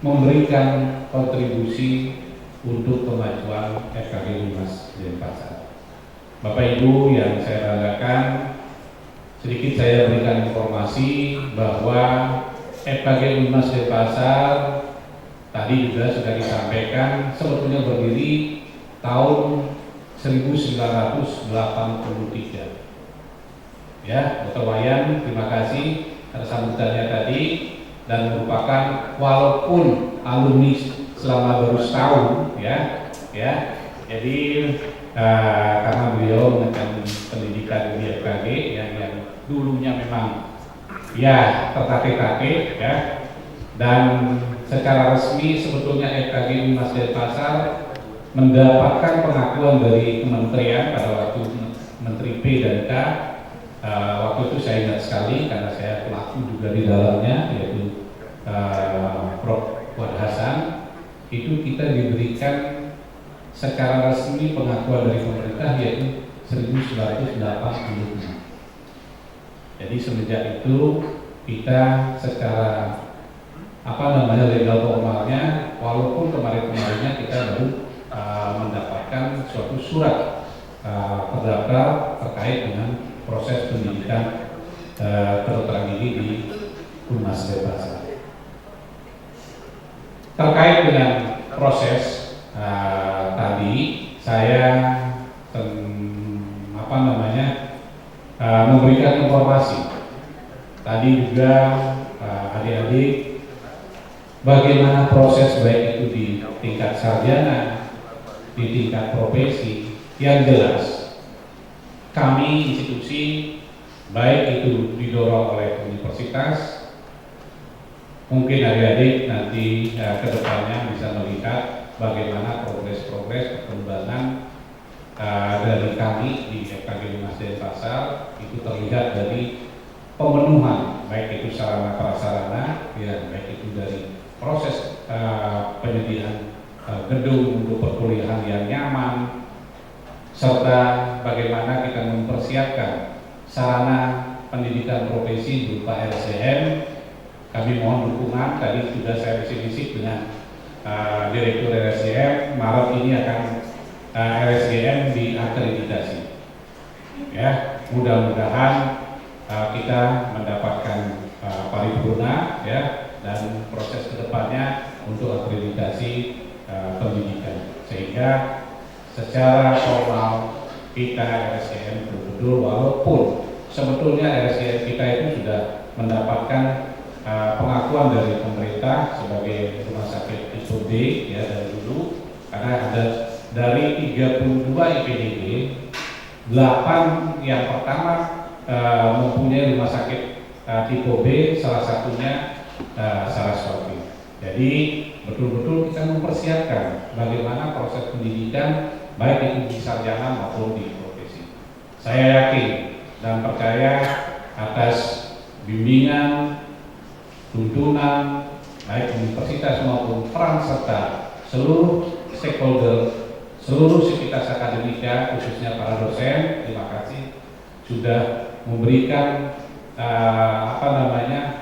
memberikan kontribusi untuk kemajuan FKG Umas Denpasar. Bapak Ibu yang saya banggakan, sedikit saya berikan informasi bahwa FKG Umas Denpasar tadi juga sudah disampaikan sebetulnya berdiri tahun 1983. Ya, Dr. Wayan, terima kasih atas sambutannya tadi, dan merupakan walaupun alumni selama baru setahun, ya. Jadi karena beliau menekan pendidikan di FKG yang dulunya memang ya tertatih-tatih, ya, dan secara resmi sebetulnya FKG Umas Denpasar mendapatkan pengakuan dari kementerian pada waktu Menteri P dan K. Waktu itu saya ingat sekali karena saya pelaku juga di dalamnya, yaitu Prof. Fuad Hasan. Itu kita diberikan secara resmi pengakuan dari pemerintah yaitu 1985. Jadi semenjak itu kita secara legal formalnya, walaupun kemarin-kemarinnya kita baru mendapatkan suatu surat terdaftar terkait dengan proses pendidikan kedokteran gigi di Umas Denpasar. Terkait dengan proses tadi, saya memberikan informasi. Tadi juga adik-adik, bagaimana proses baik itu di tingkat sarjana, di tingkat profesi. Yang jelas, kami institusi baik itu didorong oleh universitas, mungkin adik-adik nanti ke depannya bisa melihat bagaimana progres perkembangan dari kami di FKG Umas Denpasar. Itu terlihat dari pemenuhan baik itu sarana prasarana, ya, baik itu dari proses penyediaan gedung untuk perkuliahan yang nyaman, serta bagaimana kita mempersiapkan sarana pendidikan profesi berupa RSDM. Kami mohon dukungan. Tadi sudah saya bisik-bisik dengan Direktur RSDM, Maret ini akan RSDM diakreditasi. Ya, mudah-mudahan kita mendapatkan paripurna, ya, dan proses kedepannya untuk akreditasi pendidikan, sehingga secara formal kita RSDM betul-betul, walaupun sebetulnya RSDM kita itu sudah mendapatkan pengakuan dari pemerintah sebagai rumah sakit tipe D, ya, dari dulu, karena ada dari 32 IPDG 8 yang pertama mempunyai rumah sakit tipe B, salah satunya Saraswati. Jadi betul-betul kita mempersiapkan bagaimana proses pendidikan baik itu di sarjana maupun di profesi. Saya yakin dan percaya atas bimbingan, tuntunan baik universitas maupun peran serta seluruh stakeholder, seluruh sivitas akademika, khususnya para dosen. Terima kasih sudah memberikan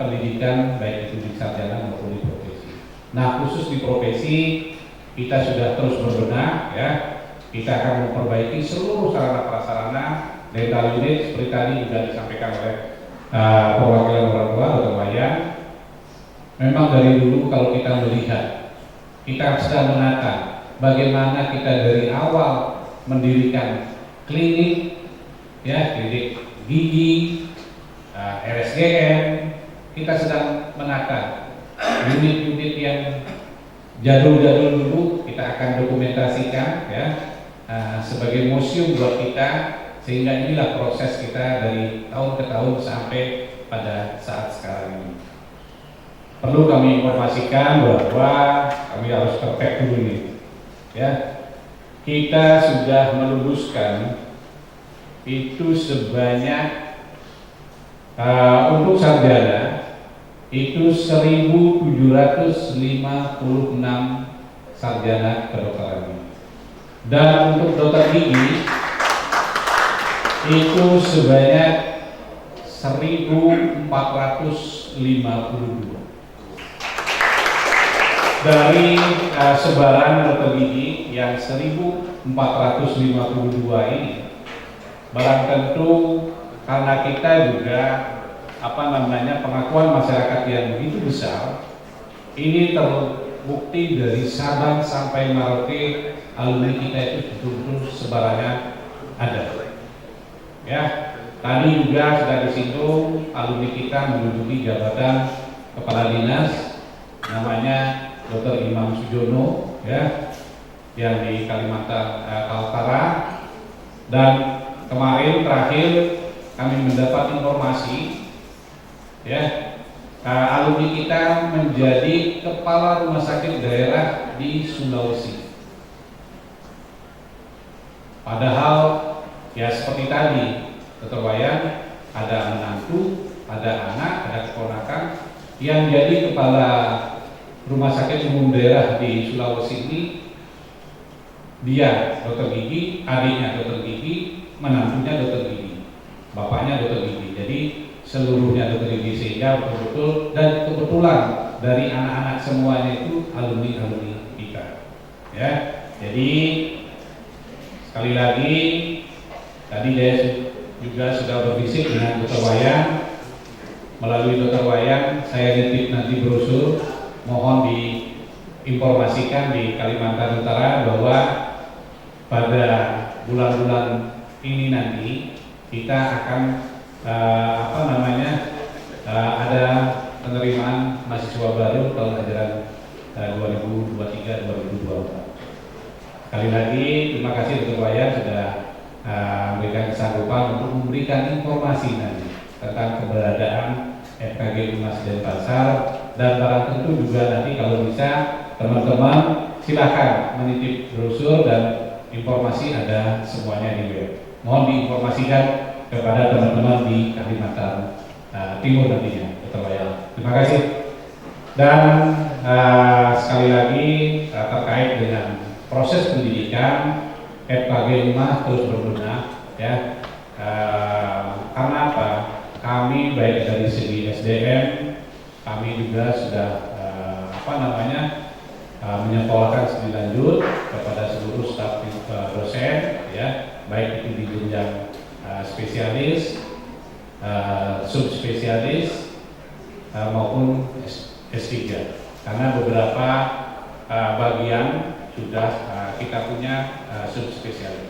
pendidikan baik itu di sarjana maupun di profesi. Nah, khusus di profesi kita sudah terus berbenah, ya. Kita akan memperbaiki seluruh sarana prasarana dental unit seperti tadi juga disampaikan oleh perwakilan orang tua Dr. Wayan. Memang dari dulu kalau kita melihat, kita sedang menata bagaimana kita dari awal mendirikan klinik, ya, klinik gigi, RSGM. Kita sedang menata unit-unit yang jadul-jadul dulu, kita akan dokumentasikan, ya, sebagai museum buat kita, sehingga inilah proses kita dari tahun ke tahun sampai pada saat sekarang ini. Perlu kami informasikan bahwa kami harus perfect dulu ini, ya. Kita sudah meluluskan itu sebanyak Untuk sarjana itu 1.756 sarjana kedokteran gigi. Dan untuk dokter gigi itu sebanyak 1.452. Dari sebaran dokter gigi yang 1.452 ini, barang tentu karena kita juga pengakuan masyarakat yang begitu besar, ini terbukti dari Sabang sampai Merauke alumni kita itu betul-betul sebarannya ada. Ya, tadi juga sudah disinggung alumni kita menduduki jabatan kepala dinas, namanya Dr. Imam Sujono, ya, yang di Kalimantan Kaltara. Dan kemarin terakhir kami mendapat informasi, ya, alumni kita menjadi kepala rumah sakit daerah di Sulawesi. Padahal ya seperti tadi, Dr. Wayan, ada menantu, ada anak, ada keponakan yang jadi kepala rumah sakit umum daerah di Sulawesi ini. Dia dokter gigi, adiknya dokter gigi, menantunya dokter gigi, bapaknya dokter gigi. Jadi seluruhnya dokter gigi, sehingga betul-betul dan kebetulan dari anak-anak semuanya itu alumni kita. Ya, jadi sekali lagi tadi saya juga sudah berbisik dengan Dr. Wayan. Melalui Dr. Wayan saya nitip nanti brosur, mohon diinformasikan di Kalimantan Utara bahwa pada bulan-bulan ini nanti kita akan ada penerimaan mahasiswa baru tahun ajaran 2023-2024. Sekali lagi terima kasih Dr. Wayan sudah memberikan kesanggupan untuk memberikan informasi nanti tentang keberadaan FKG Umas Denpasar, dan barang tentu juga nanti kalau bisa teman-teman silakan menitip brosur dan informasi ada semuanya di web. Mohon diinformasikan kepada teman-teman di Kalimantan Timur nantinya, Dr. Wayan. Terima kasih. Dan sekali lagi terkait dengan proses pendidikan, FKG Umas terus berbenah, ya. Karena apa? Kami baik dari segi SDM, kami juga sudah menyekolahkan studi lanjut kepada seluruh staf dosen, ya, baik itu di jenjang spesialis, subspesialis maupun S3. Karena beberapa bagian sudah kita punya subspesialis.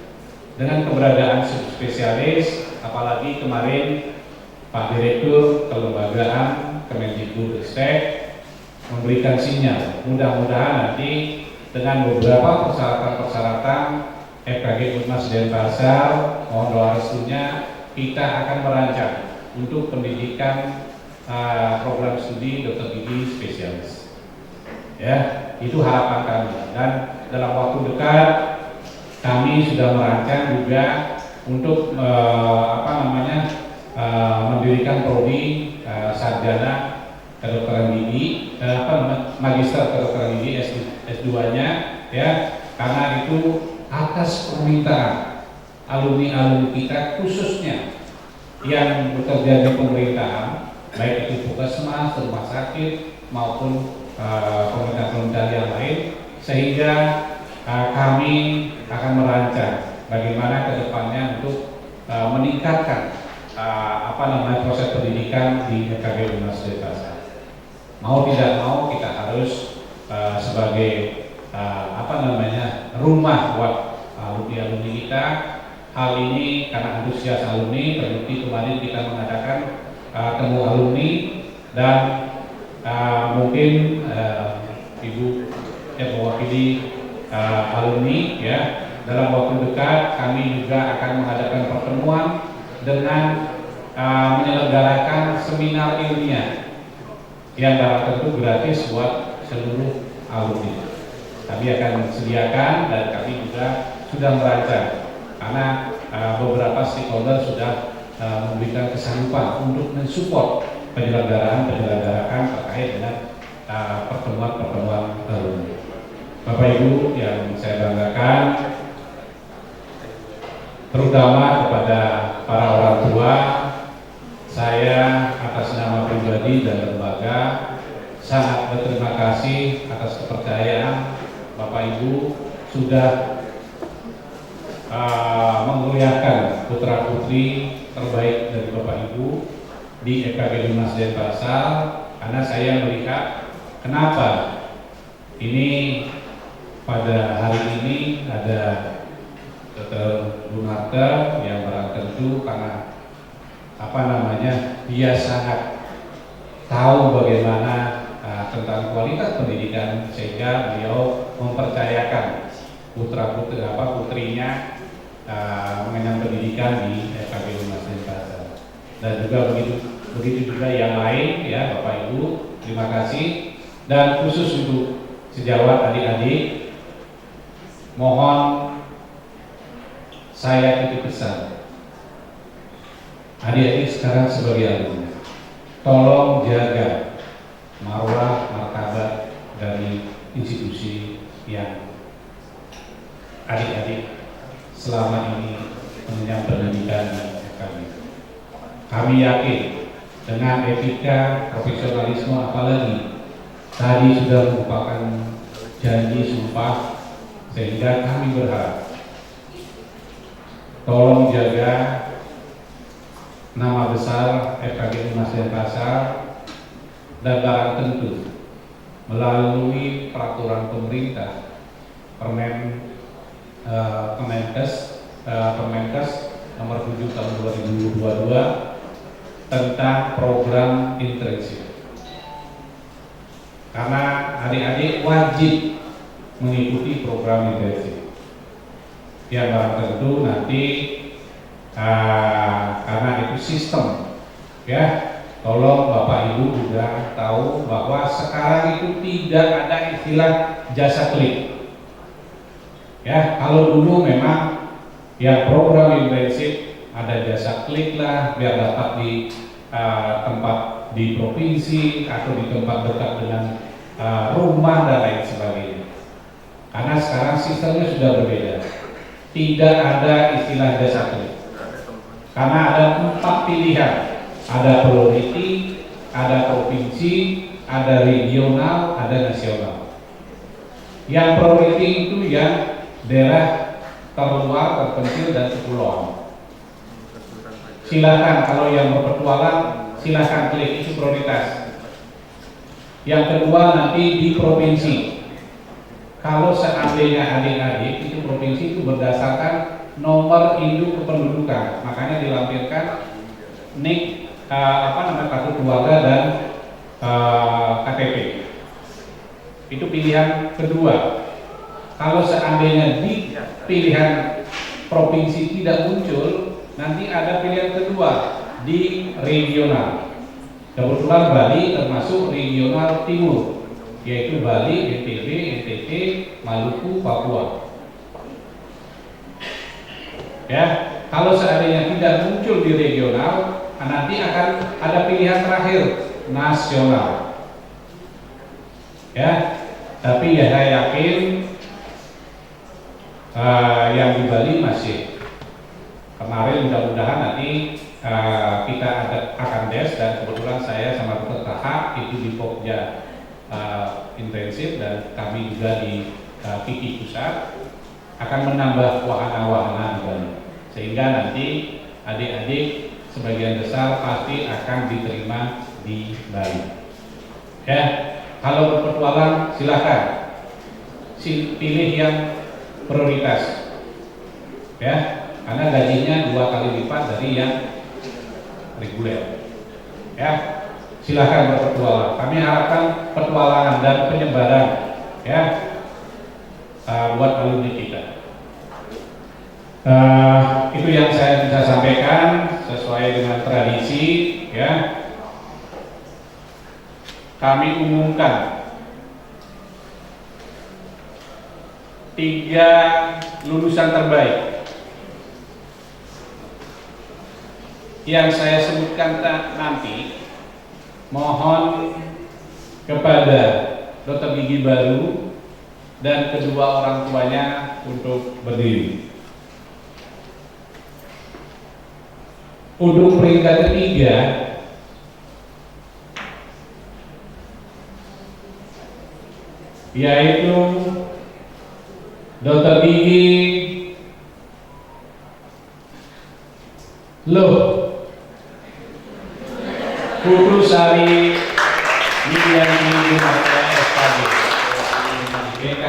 Dengan keberadaan subspesialis, apalagi kemarin Pak Direktur Kelembagaan Kemendikbudristek memberikan sinyal, mudah-mudahan nanti dengan beberapa persyaratan FKG Umas Denpasar, mohon doa restunya, kita akan merancang untuk pendidikan program studi dokter gigi spesialis. Ya, itu harapan kami. Dan dalam waktu dekat kami sudah merancang juga untuk mendirikan prodi sarjana kedokteran gigi, magister kedokteran gigi S2-nya, ya, karena itu atas permintaan alumni kita khususnya yang bekerja di pemerintahan, baik itu puskesmas, rumah sakit maupun pemerintah-pemerintah yang lain, sehingga kami akan merancang bagaimana kedepannya untuk meningkatkan proses pendidikan di FKG Umas Denpasar. Mau tidak mau kita harus sebagai rumah buat alumni kita. Hal ini karena antusias alumni, terbukti kemarin kita mengadakan temu alumni, dan mungkin Ibu yang mewakili alumni, ya, dalam waktu dekat kami juga akan mengadakan pertemuan dengan menyelenggarakan seminar ilmiah yang dalam tentu gratis buat seluruh alumni. Kami akan sediakan dan kami juga sudah merancang, karena beberapa stakeholder sudah memberikan kesanggupan untuk mensupport penyelenggaraan terkait dengan pertemuan alumni. Bapak Ibu yang saya banggakan, terutama kepada para orang tua, saya atas nama pribadi dan lembaga sangat berterima kasih atas kepercayaan Bapak Ibu sudah memuliakan putra-putri terbaik dari Bapak Ibu di FKG Unas Denpasar, karena saya melihat kenapa ini pada hari ini ada Dr. Gunarta yang barang tentu karena dia sangat tahu bagaimana tentang kualitas pendidikan, sehingga beliau mempercayakan putrinya mengenyam pendidikan di FKG Unas Denpasar. Dan juga begitu juga yang lain, ya Bapak Ibu, terima kasih. Dan khusus untuk sejawat adik-adik, mohon saya titip pesan, adik-adik sekarang sebagai alumni, tolong jaga marwah martabat dari institusi yang adik-adik selama ini mengenyam pendidikan kami. Kami yakin dengan etika, profesionalisme, apalagi tadi sudah merupakan janji sumpah, sehingga kami berharap tolong jaga nama besar FKG Unas Denpasar, dan barang tentu melalui peraturan pemerintah Permenkes nomor 7 tahun 2022 tentang program internship. Karena adik-adik wajib mengikuti program internship. Ya, barang tentu nanti karena itu sistem, ya, tolong Bapak Ibu juga tahu bahwa sekarang itu tidak ada istilah jasa klik. Ya, kalau dulu memang ya program internship ada jasa klik lah, biar dapat di tempat di provinsi atau di tempat dekat dengan rumah dan lain sebagainya. Karena sekarang sistemnya sudah berbeda, tidak ada istilah jasa klik. Karena ada 4 pilihan, ada priority, ada provinsi, ada regional, ada nasional. Yang priority itu yang daerah terluar, terpencil, dan kepulauan. Silakan kalau yang berpetualang, silakan klik, itu prioritas. Yang kedua nanti di provinsi. Kalau seandainya adik-adik itu provinsi itu berdasarkan nomor induk kependudukan, makanya dilampirkan NIK, kartu keluarga dan KTP. Itu pilihan kedua. Kalau seandainya di pilihan provinsi tidak muncul, nanti ada pilihan kedua di regional. Kebetulan Bali termasuk regional timur, yaitu Bali, NTB, NTT, Maluku, Papua. Ya, kalau seandainya tidak muncul di regional, nanti akan ada pilihan terakhir, nasional. Ya, tapi ya saya yakin yang di Bali masih. Kemarin mudah-mudahan nanti kita akan des, dan kebetulan saya sama Dr. Taha itu di Pokja intensif, dan kami juga di Kiki Pusat akan menambah wahana-wahana di Bali, sehingga nanti adik-adik sebagian besar pasti akan diterima di Bali. Ya, kalau berpetualang silakan pilih yang prioritas, ya, karena gajinya 2 kali lipat dari yang reguler. Ya, silakan berpetualang. Kami harapkan petualangan dan penyebaran, ya, buat alumni kita. Itu yang saya bisa sampaikan sesuai dengan tradisi, ya. Kami umumkan 3 lulusan terbaik yang saya sebutkan nanti, mohon kepada Dr. Gigi Baru dan kedua orang tuanya untuk berdiri. Untuk peringkat ketiga, yaitu Dr. Gigi Putusari Widianti SPG IPK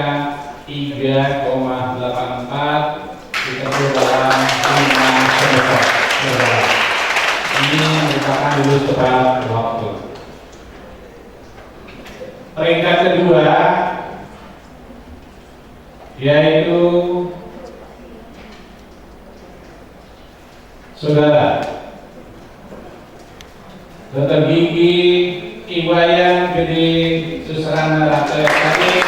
3,84 ditentu dalam 5 semester. Ini merupakan lulus tepat waktu. Peringkat kedua yaitu Saudara Dr. Gigi Iwayan Gede Susrana Ratu SPG,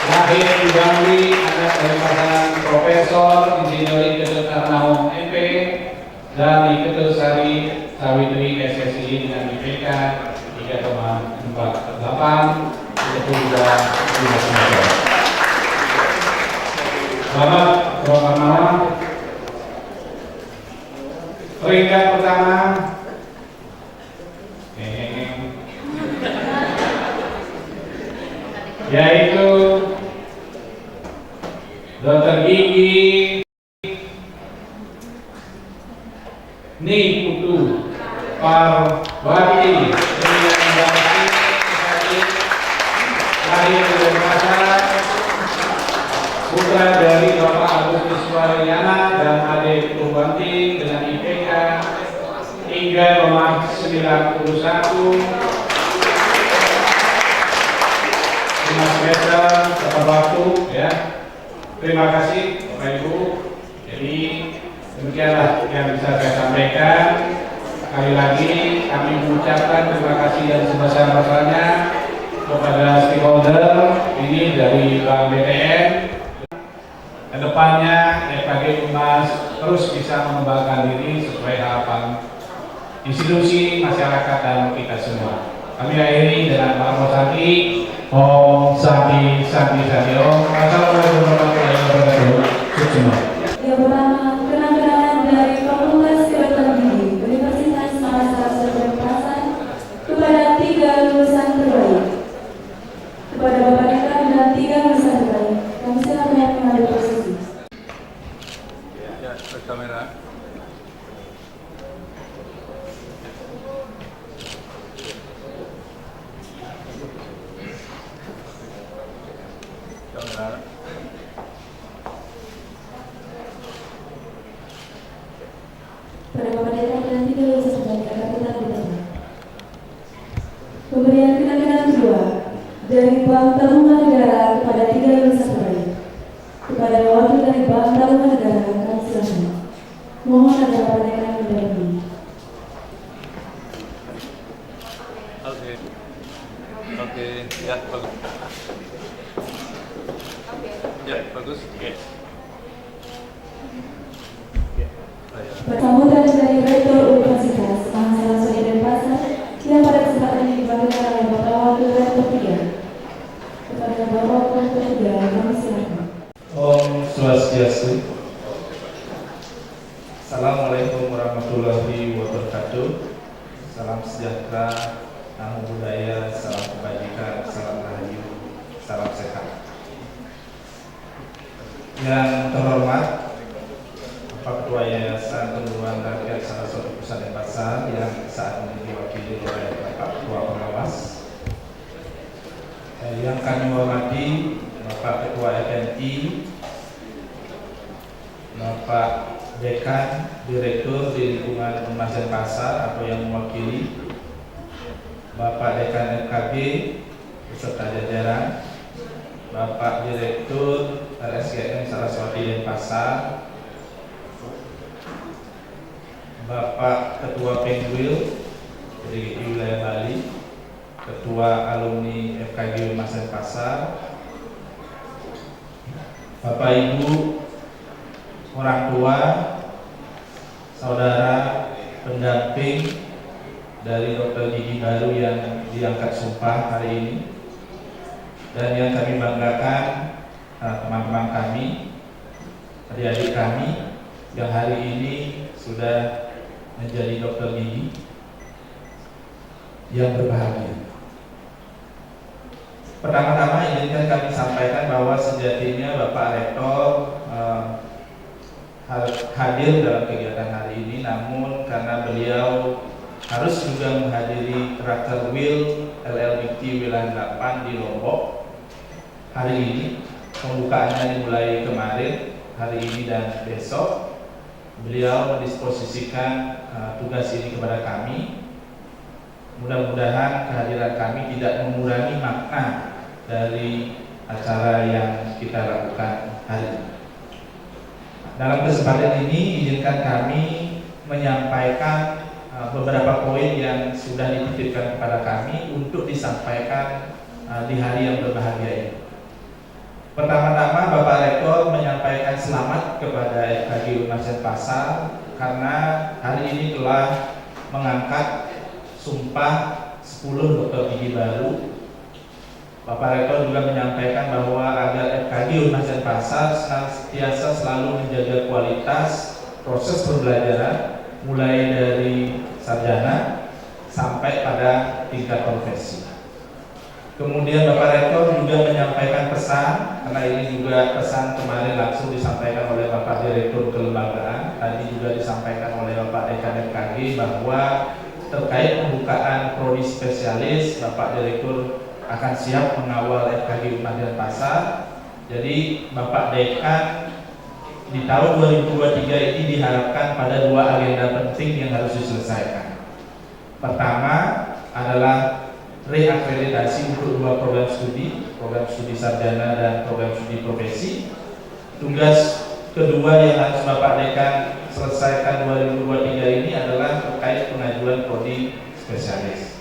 lahir di Bangli, anak dari pasangan Profesor Insinyur Iketut Arnahum MP dan Iketut Sari Sawitri SSI dengan IPK 3,48 itu juga 5 semester. Selamat beramalan. Peringkat pertama yaitu Dr. Gigi Putu Parwati, lahir di Denpasar, putra dari Bapak Agustus Waryana dan Ade Purwanti dengan IPK 3,91, 5 semester tepat waktu ya. Terima kasih Bapak Ibu. Jadi demikianlah yang bisa saya sampaikan. Sekali lagi kami mengucapkan terima kasih yang sebesar-besarnya kepada stakeholder ini dari Bank BTN. Kedepannya FKG Umas terus bisa mengembangkan diri sesuai harapan institusi, masyarakat, dan kita semua. Kami akhiri dengan Pak Santi. Om Santi Santi Santi Om. Assalamualaikum warahmatullahi wabarakatuh. Sukses. Yang pertama, kenang-kenangan dari Fakultas Kedokteran Gigi Universitas Makassar Denpasar kepada 3 lulusan terbaik. Kepada Bapak Dekan dan 3 lulusan terbaik, kami silakan mengambil posisi. Ya, ke kamera. Pada Bapak Dekan dan 3 lulusan terbaik akan kita berikan. Pemberian kenang-kenangan kedua dari Bank Tabungan Negara kepada 3 lulusan terbaik. Kepada wakil dari Bank Tabungan Negara, kami silakan. Mohon agar Bapak Dekan mendampingi. Oke, ya bagus. Ya bagus. Sambutan dari Rektor Universitas Mahasiswa Denpasar yang pada kesempatan ini dibagikan oleh Bapak Wakil Rektor 3. Kepada Bapak Wakil 3, kami silakan. Om Swastiastu. Assalamualaikum warahmatullahi wabarakatuh. Salam sejahtera, namo buddhaya, salam kebajikan, salam rahayu, salam sehat. Yang terhormat Bapak Ketua Yayasan Penurunan Rakyat Saraswati Pusat Denpasar yang saat ini diwakili oleh Bapak Ketua Pengawas. Yang kami hormati Bapak Ketua FNI, Bapak Dekan, Direktur di lingkungan Umas Denpasar atau yang mewakili, Bapak Dekan FKG beserta jajaran, Bapak Direktur RSGM Saraswati Denpasar, Bapak Ketua Penguil dari wilayah Bali, Ketua Alumni FKG Umas Denpasar, Bapak Ibu, orang tua, saudara pendamping dari dokter gigi baru yang diangkat sumpah hari ini, dan yang kami banggakan teman-teman kami, adik-adik kami yang hari ini sudah menjadi dokter gigi yang berbahagia. Pertama-tama izinkan kami sampaikan bahwa sejatinya Bapak Rektor hadir dalam kegiatan hari ini, namun karena beliau harus juga menghadiri Raker Will LLBT wilayah 8 di Lombok hari ini. Pembukaannya dimulai kemarin, hari ini dan besok. Beliau mendisposisikan tugas ini kepada kami. Mudah-mudahan kehadiran kami tidak mengurangi makna dari acara yang kita lakukan hari ini. Dalam kesempatan ini izinkan kami menyampaikan beberapa poin yang sudah dititipkan kepada kami untuk disampaikan di hari yang berbahagia ini. Pertama-tama Bapak Rektor menyampaikan selamat kepada FKG Unmas Denpasar karena hari ini telah mengangkat sumpah 10 dokter gigi baru. Bapak Rektor juga menyampaikan bahwa agar FKG Unmas Denpasar senantiasa selalu menjaga kualitas proses pembelajaran mulai dari sarjana sampai pada tingkat profesi. Kemudian Bapak Rektor juga menyampaikan pesan, karena ini juga pesan kemarin langsung disampaikan oleh Bapak Direktur Kelembagaan, tadi juga disampaikan oleh Bapak Dekan FKG bahwa terkait pembukaan prodi spesialis, Bapak Direktur akan siap mengawal FKG Unmas Denpasar. Jadi Bapak Dekan di tahun 2023 ini diharapkan pada 2 agenda penting yang harus diselesaikan. Pertama adalah reakreditasi untuk 2 program studi sarjana dan program studi profesi. Tugas kedua yang harus Bapak Dekan selesaikan 2023 ini adalah terkait pengajuan prodi spesialis.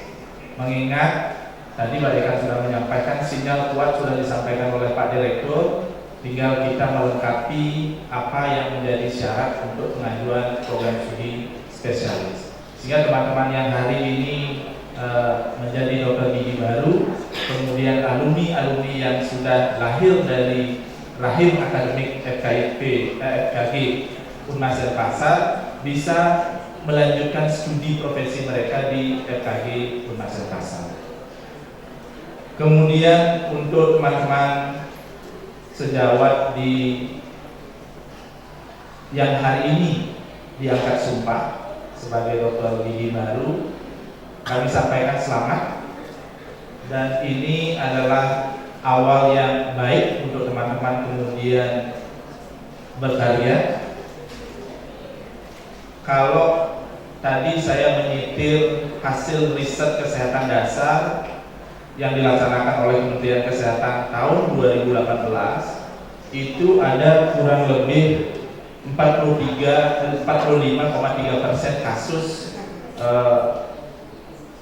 Mengingat tadi Pak Dekan sudah menyampaikan sinyal kuat sudah disampaikan oleh Pak Direktur. Tinggal kita melengkapi apa yang menjadi syarat untuk pengajuan program studi spesialis. Sehingga teman-teman yang hari ini menjadi dokter gigi baru, kemudian alumni yang sudah lahir dari rahim akademik FKG Unmas Denpasar bisa melanjutkan studi profesi mereka di FKG Unmas Denpasar. Kemudian untuk teman-teman sejawat yang hari ini diangkat sumpah sebagai dokter gigi baru, kami sampaikan selamat, dan ini adalah awal yang baik untuk teman-teman kemudian berkarya. Kalau tadi saya menyitir hasil riset kesehatan dasar yang dilaksanakan oleh Kementerian Kesehatan tahun 2018, itu ada kurang lebih 45,3% kasus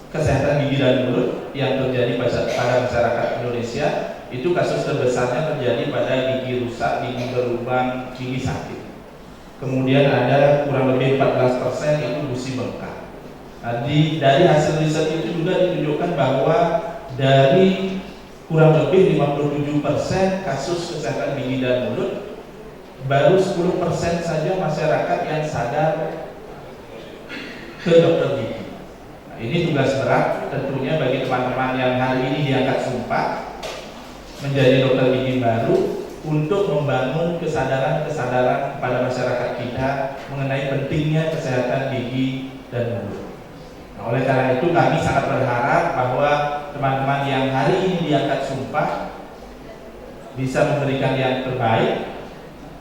kesehatan gigi dan mulut yang terjadi pada masyarakat Indonesia. Itu kasus terbesarnya terjadi pada gigi rusak, gigi berlubang, gigi sakit. Kemudian ada kurang lebih 14% itu gusi bengkak. Nah, dari hasil riset itu juga ditunjukkan bahwa dari kurang lebih 57% kasus kesehatan gigi dan mulut, baru 10% saja masyarakat yang sadar ke dokter gigi. Nah, ini tugas berat tentunya bagi teman-teman yang hari ini diangkat sumpah menjadi dokter gigi baru untuk membangun kesadaran-kesadaran pada masyarakat kita mengenai pentingnya kesehatan gigi dan mulut. Nah, oleh karena itu kami sangat berharap bahwa teman-teman yang hari ini diangkat sumpah bisa memberikan yang terbaik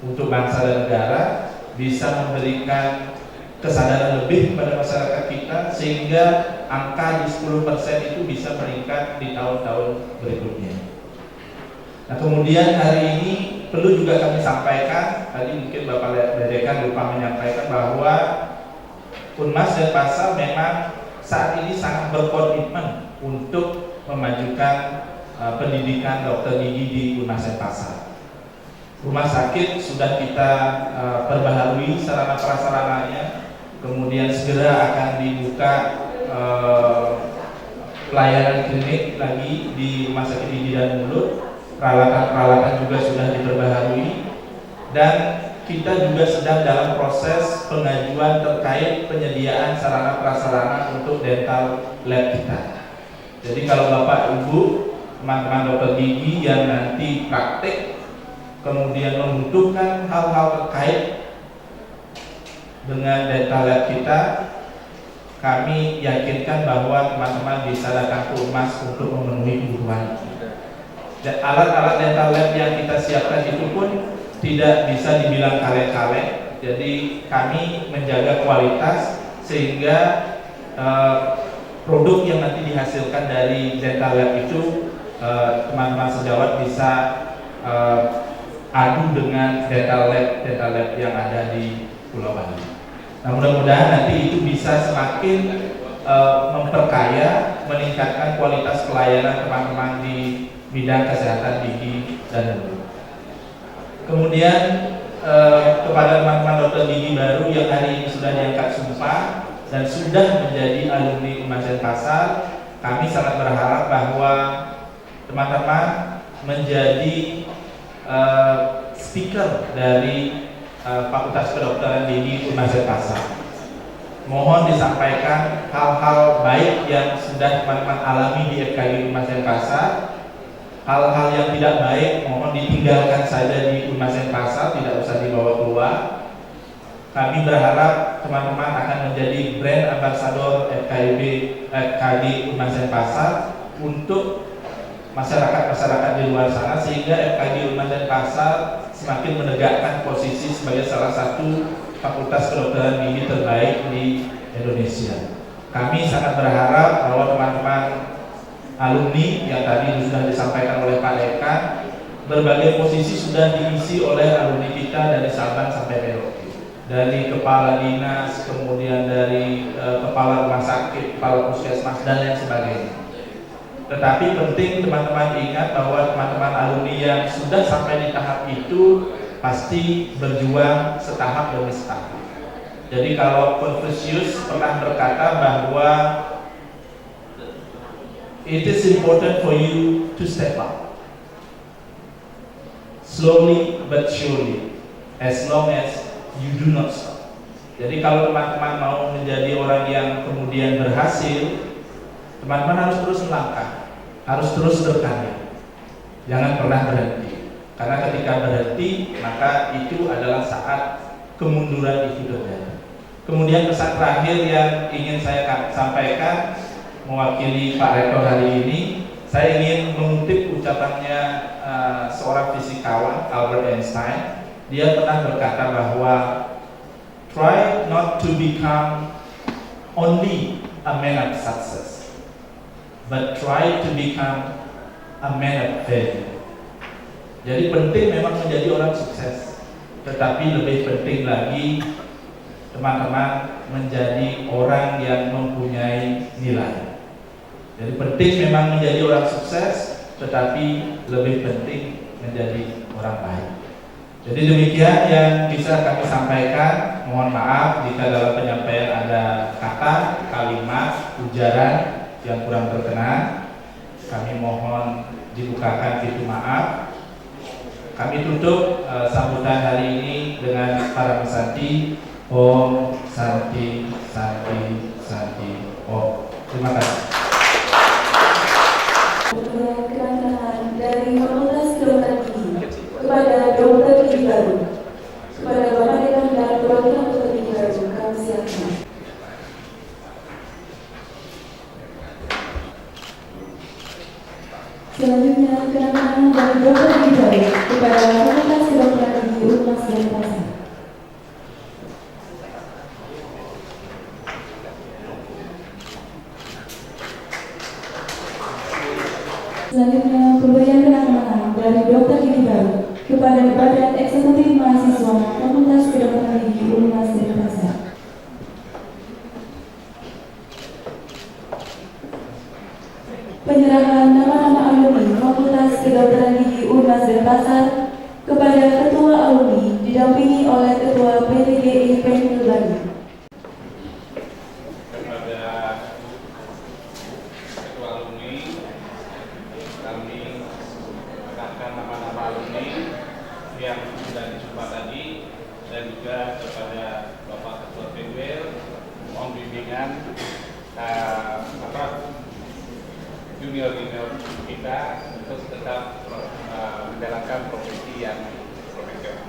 untuk bangsa dan negara, bisa memberikan kesadaran lebih kepada masyarakat kita sehingga angka di 10% itu bisa meningkat di tahun-tahun berikutnya. Nah, kemudian hari ini perlu juga kami sampaikan, tadi mungkin Bapak Dekan lupa menyampaikan bahwa Unmas Denpasar memang saat ini sangat berkomitmen untuk memajukan pendidikan dokter gigi di Unmas Denpasar. Rumah sakit sudah kita perbaharui sarana prasarananya, kemudian segera akan dibuka pelayanan klinik lagi di Rumah Sakit Gigi dan Mulut. Peralatan-peralatan juga sudah diperbaharui, dan kita juga sedang dalam proses pengajuan terkait penyediaan sarana prasarana untuk dental lab kita. Jadi kalau Bapak Ibu, teman-teman dokter gigi yang nanti praktek kemudian membutuhkan hal-hal terkait dengan dental lab kita, kami yakinkan bahwa teman-teman bisa datang ke UMAS untuk memenuhi kebutuhan. Dan alat-alat dental lab yang kita siapkan itu pun tidak bisa dibilang kaleng-kaleng. Jadi kami menjaga kualitas sehingga produk yang nanti dihasilkan dari dental lab itu teman-teman sejawat bisa adu dengan dental lab yang ada di Pulau Bali. Nah, mudah-mudahan nanti itu bisa semakin memperkaya, meningkatkan kualitas pelayanan teman-teman di bidang kesehatan gigi dan mulut. Kemudian kepada teman-teman dokter gigi baru yang hari ini sudah diangkat sumpah dan sudah menjadi alumni UMAS Denpasar, kami sangat berharap bahwa teman-teman menjadi speaker dari Fakultas Kedokteran Gigi UMAS Denpasar. Mohon disampaikan hal-hal baik yang sudah teman-teman alami di FKG UMAS Denpasar. Hal-hal yang tidak baik mohon ditinggalkan saja di UMAS Denpasar, tidak usah dibawa keluar. Kami berharap teman-teman akan menjadi brand ambassador FKG UMAS Denpasar untuk masyarakat-masyarakat di luar sana, sehingga FKG UMAS Denpasar semakin menegakkan posisi sebagai salah satu fakultas kedokteran gigi terbaik di Indonesia. Kami sangat berharap bahwa teman-teman alumni yang tadi sudah disampaikan oleh Pak Dekan, berbagai posisi sudah diisi oleh alumni kita dari Sabang sampai Merauke, dari kepala dinas, kemudian dari kepala rumah sakit, kepala puskesmas dan lain sebagainya. Tetapi penting teman-teman ingat bahwa teman-teman alumni yang sudah sampai di tahap itu pasti berjuang setahap demi setahap. Jadi kalau Confucius pernah berkata bahwa it is important for you to step up slowly but surely, as long as you do not stop. Jadi kalau teman-teman mau menjadi orang yang kemudian berhasil, teman-teman harus terus melangkah, harus terus berkarya, jangan pernah berhenti. Karena ketika berhenti, maka itu adalah saat kemunduran itu terjadi. Kemudian pesan terakhir yang ingin saya sampaikan mewakili Pak Rektor hari ini, saya ingin mengutip ucapannya seorang fisikawan, Albert Einstein. Dia pernah berkata bahwa try not to become only a man of success, but try to become a man of value. Jadi penting memang menjadi orang sukses, tetapi lebih penting lagi teman-teman menjadi orang yang mempunyai nilai. Jadi penting memang menjadi orang sukses, tetapi lebih penting menjadi orang baik. Jadi demikian yang bisa kami sampaikan. Mohon maaf jika dalam penyampaian ada kata, kalimat, ujaran yang kurang berkenan. Kami mohon dibukakan pintu maaf. Kami tutup sambutan hari ini dengan para pesanti. Om Santi Santi Santi Om. Terima kasih. Kedatangan dari Fakultas Kedokteran Gigi kepada dokter gigi baru, kepada Bapak Dekan dan Perwakilan dokter gigi baru, kami silakan. Selanjutnya kedatangan dari dokter gigi baru kepada Fakultas Kedokteran Gigi UMAS Denpasar. Selanjutnya pemberian kedatangan dari dokter gigi baru kepada Badan Eksekutif Mahasiswa Fakultas Kedokteran Gigi UMAS Denpasar. Penyerahan nama-nama alumni Fakultas Kedokteran Gigi UMAS Denpasar kepada Ketua Alumni didampingi oleh Ketua PTGI Penil Bali. yang sudah disumpah tadi, dan juga kepada Bapak Ketua PWL, mohon bimbingan junior kita untuk tetap menjalankan profesi yang profesional.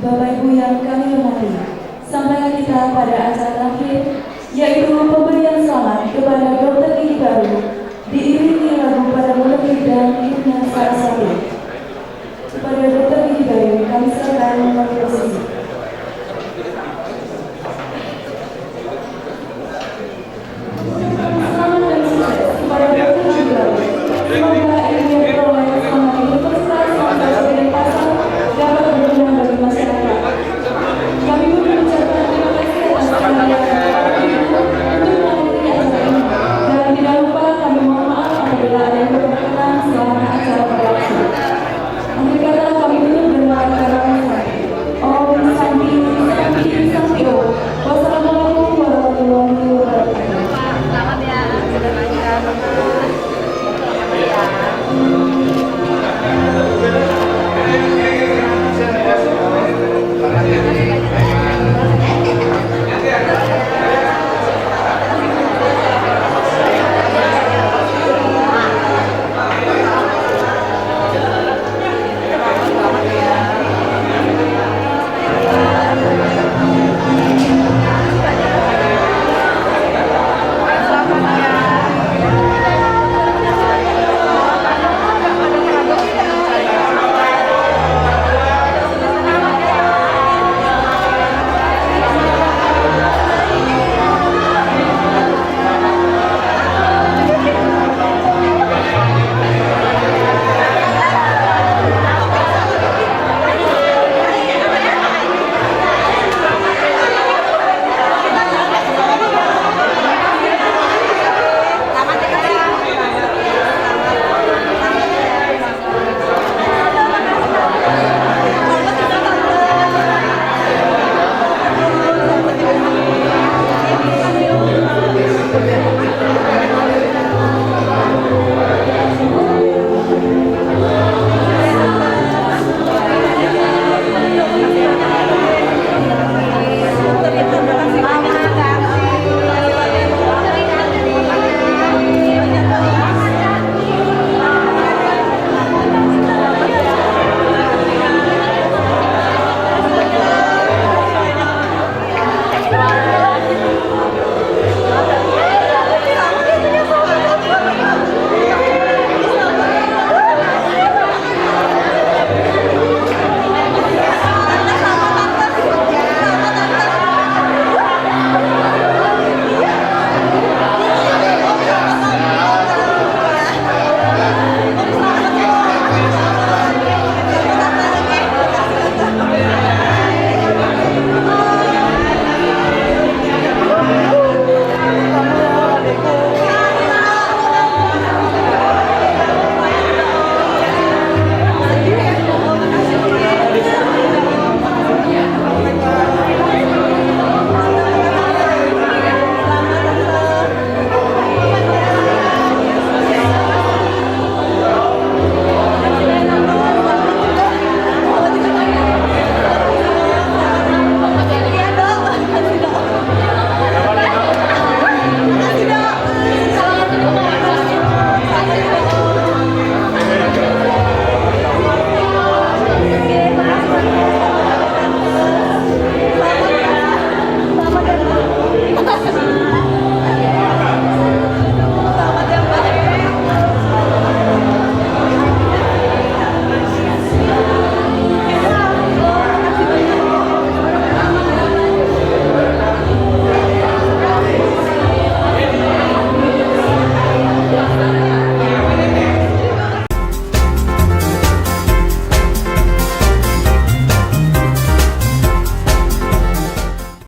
Bapak Ibu yang kami hormati, sampailah kita pada acara terakhir, yaitu pemberian selamat kepada Dr. Gigi Baru, diiringi lagu pada Mulai dan Himna Saraswati. Kepada Dr. Gigi Baru, kami serahkan mengambil posisi.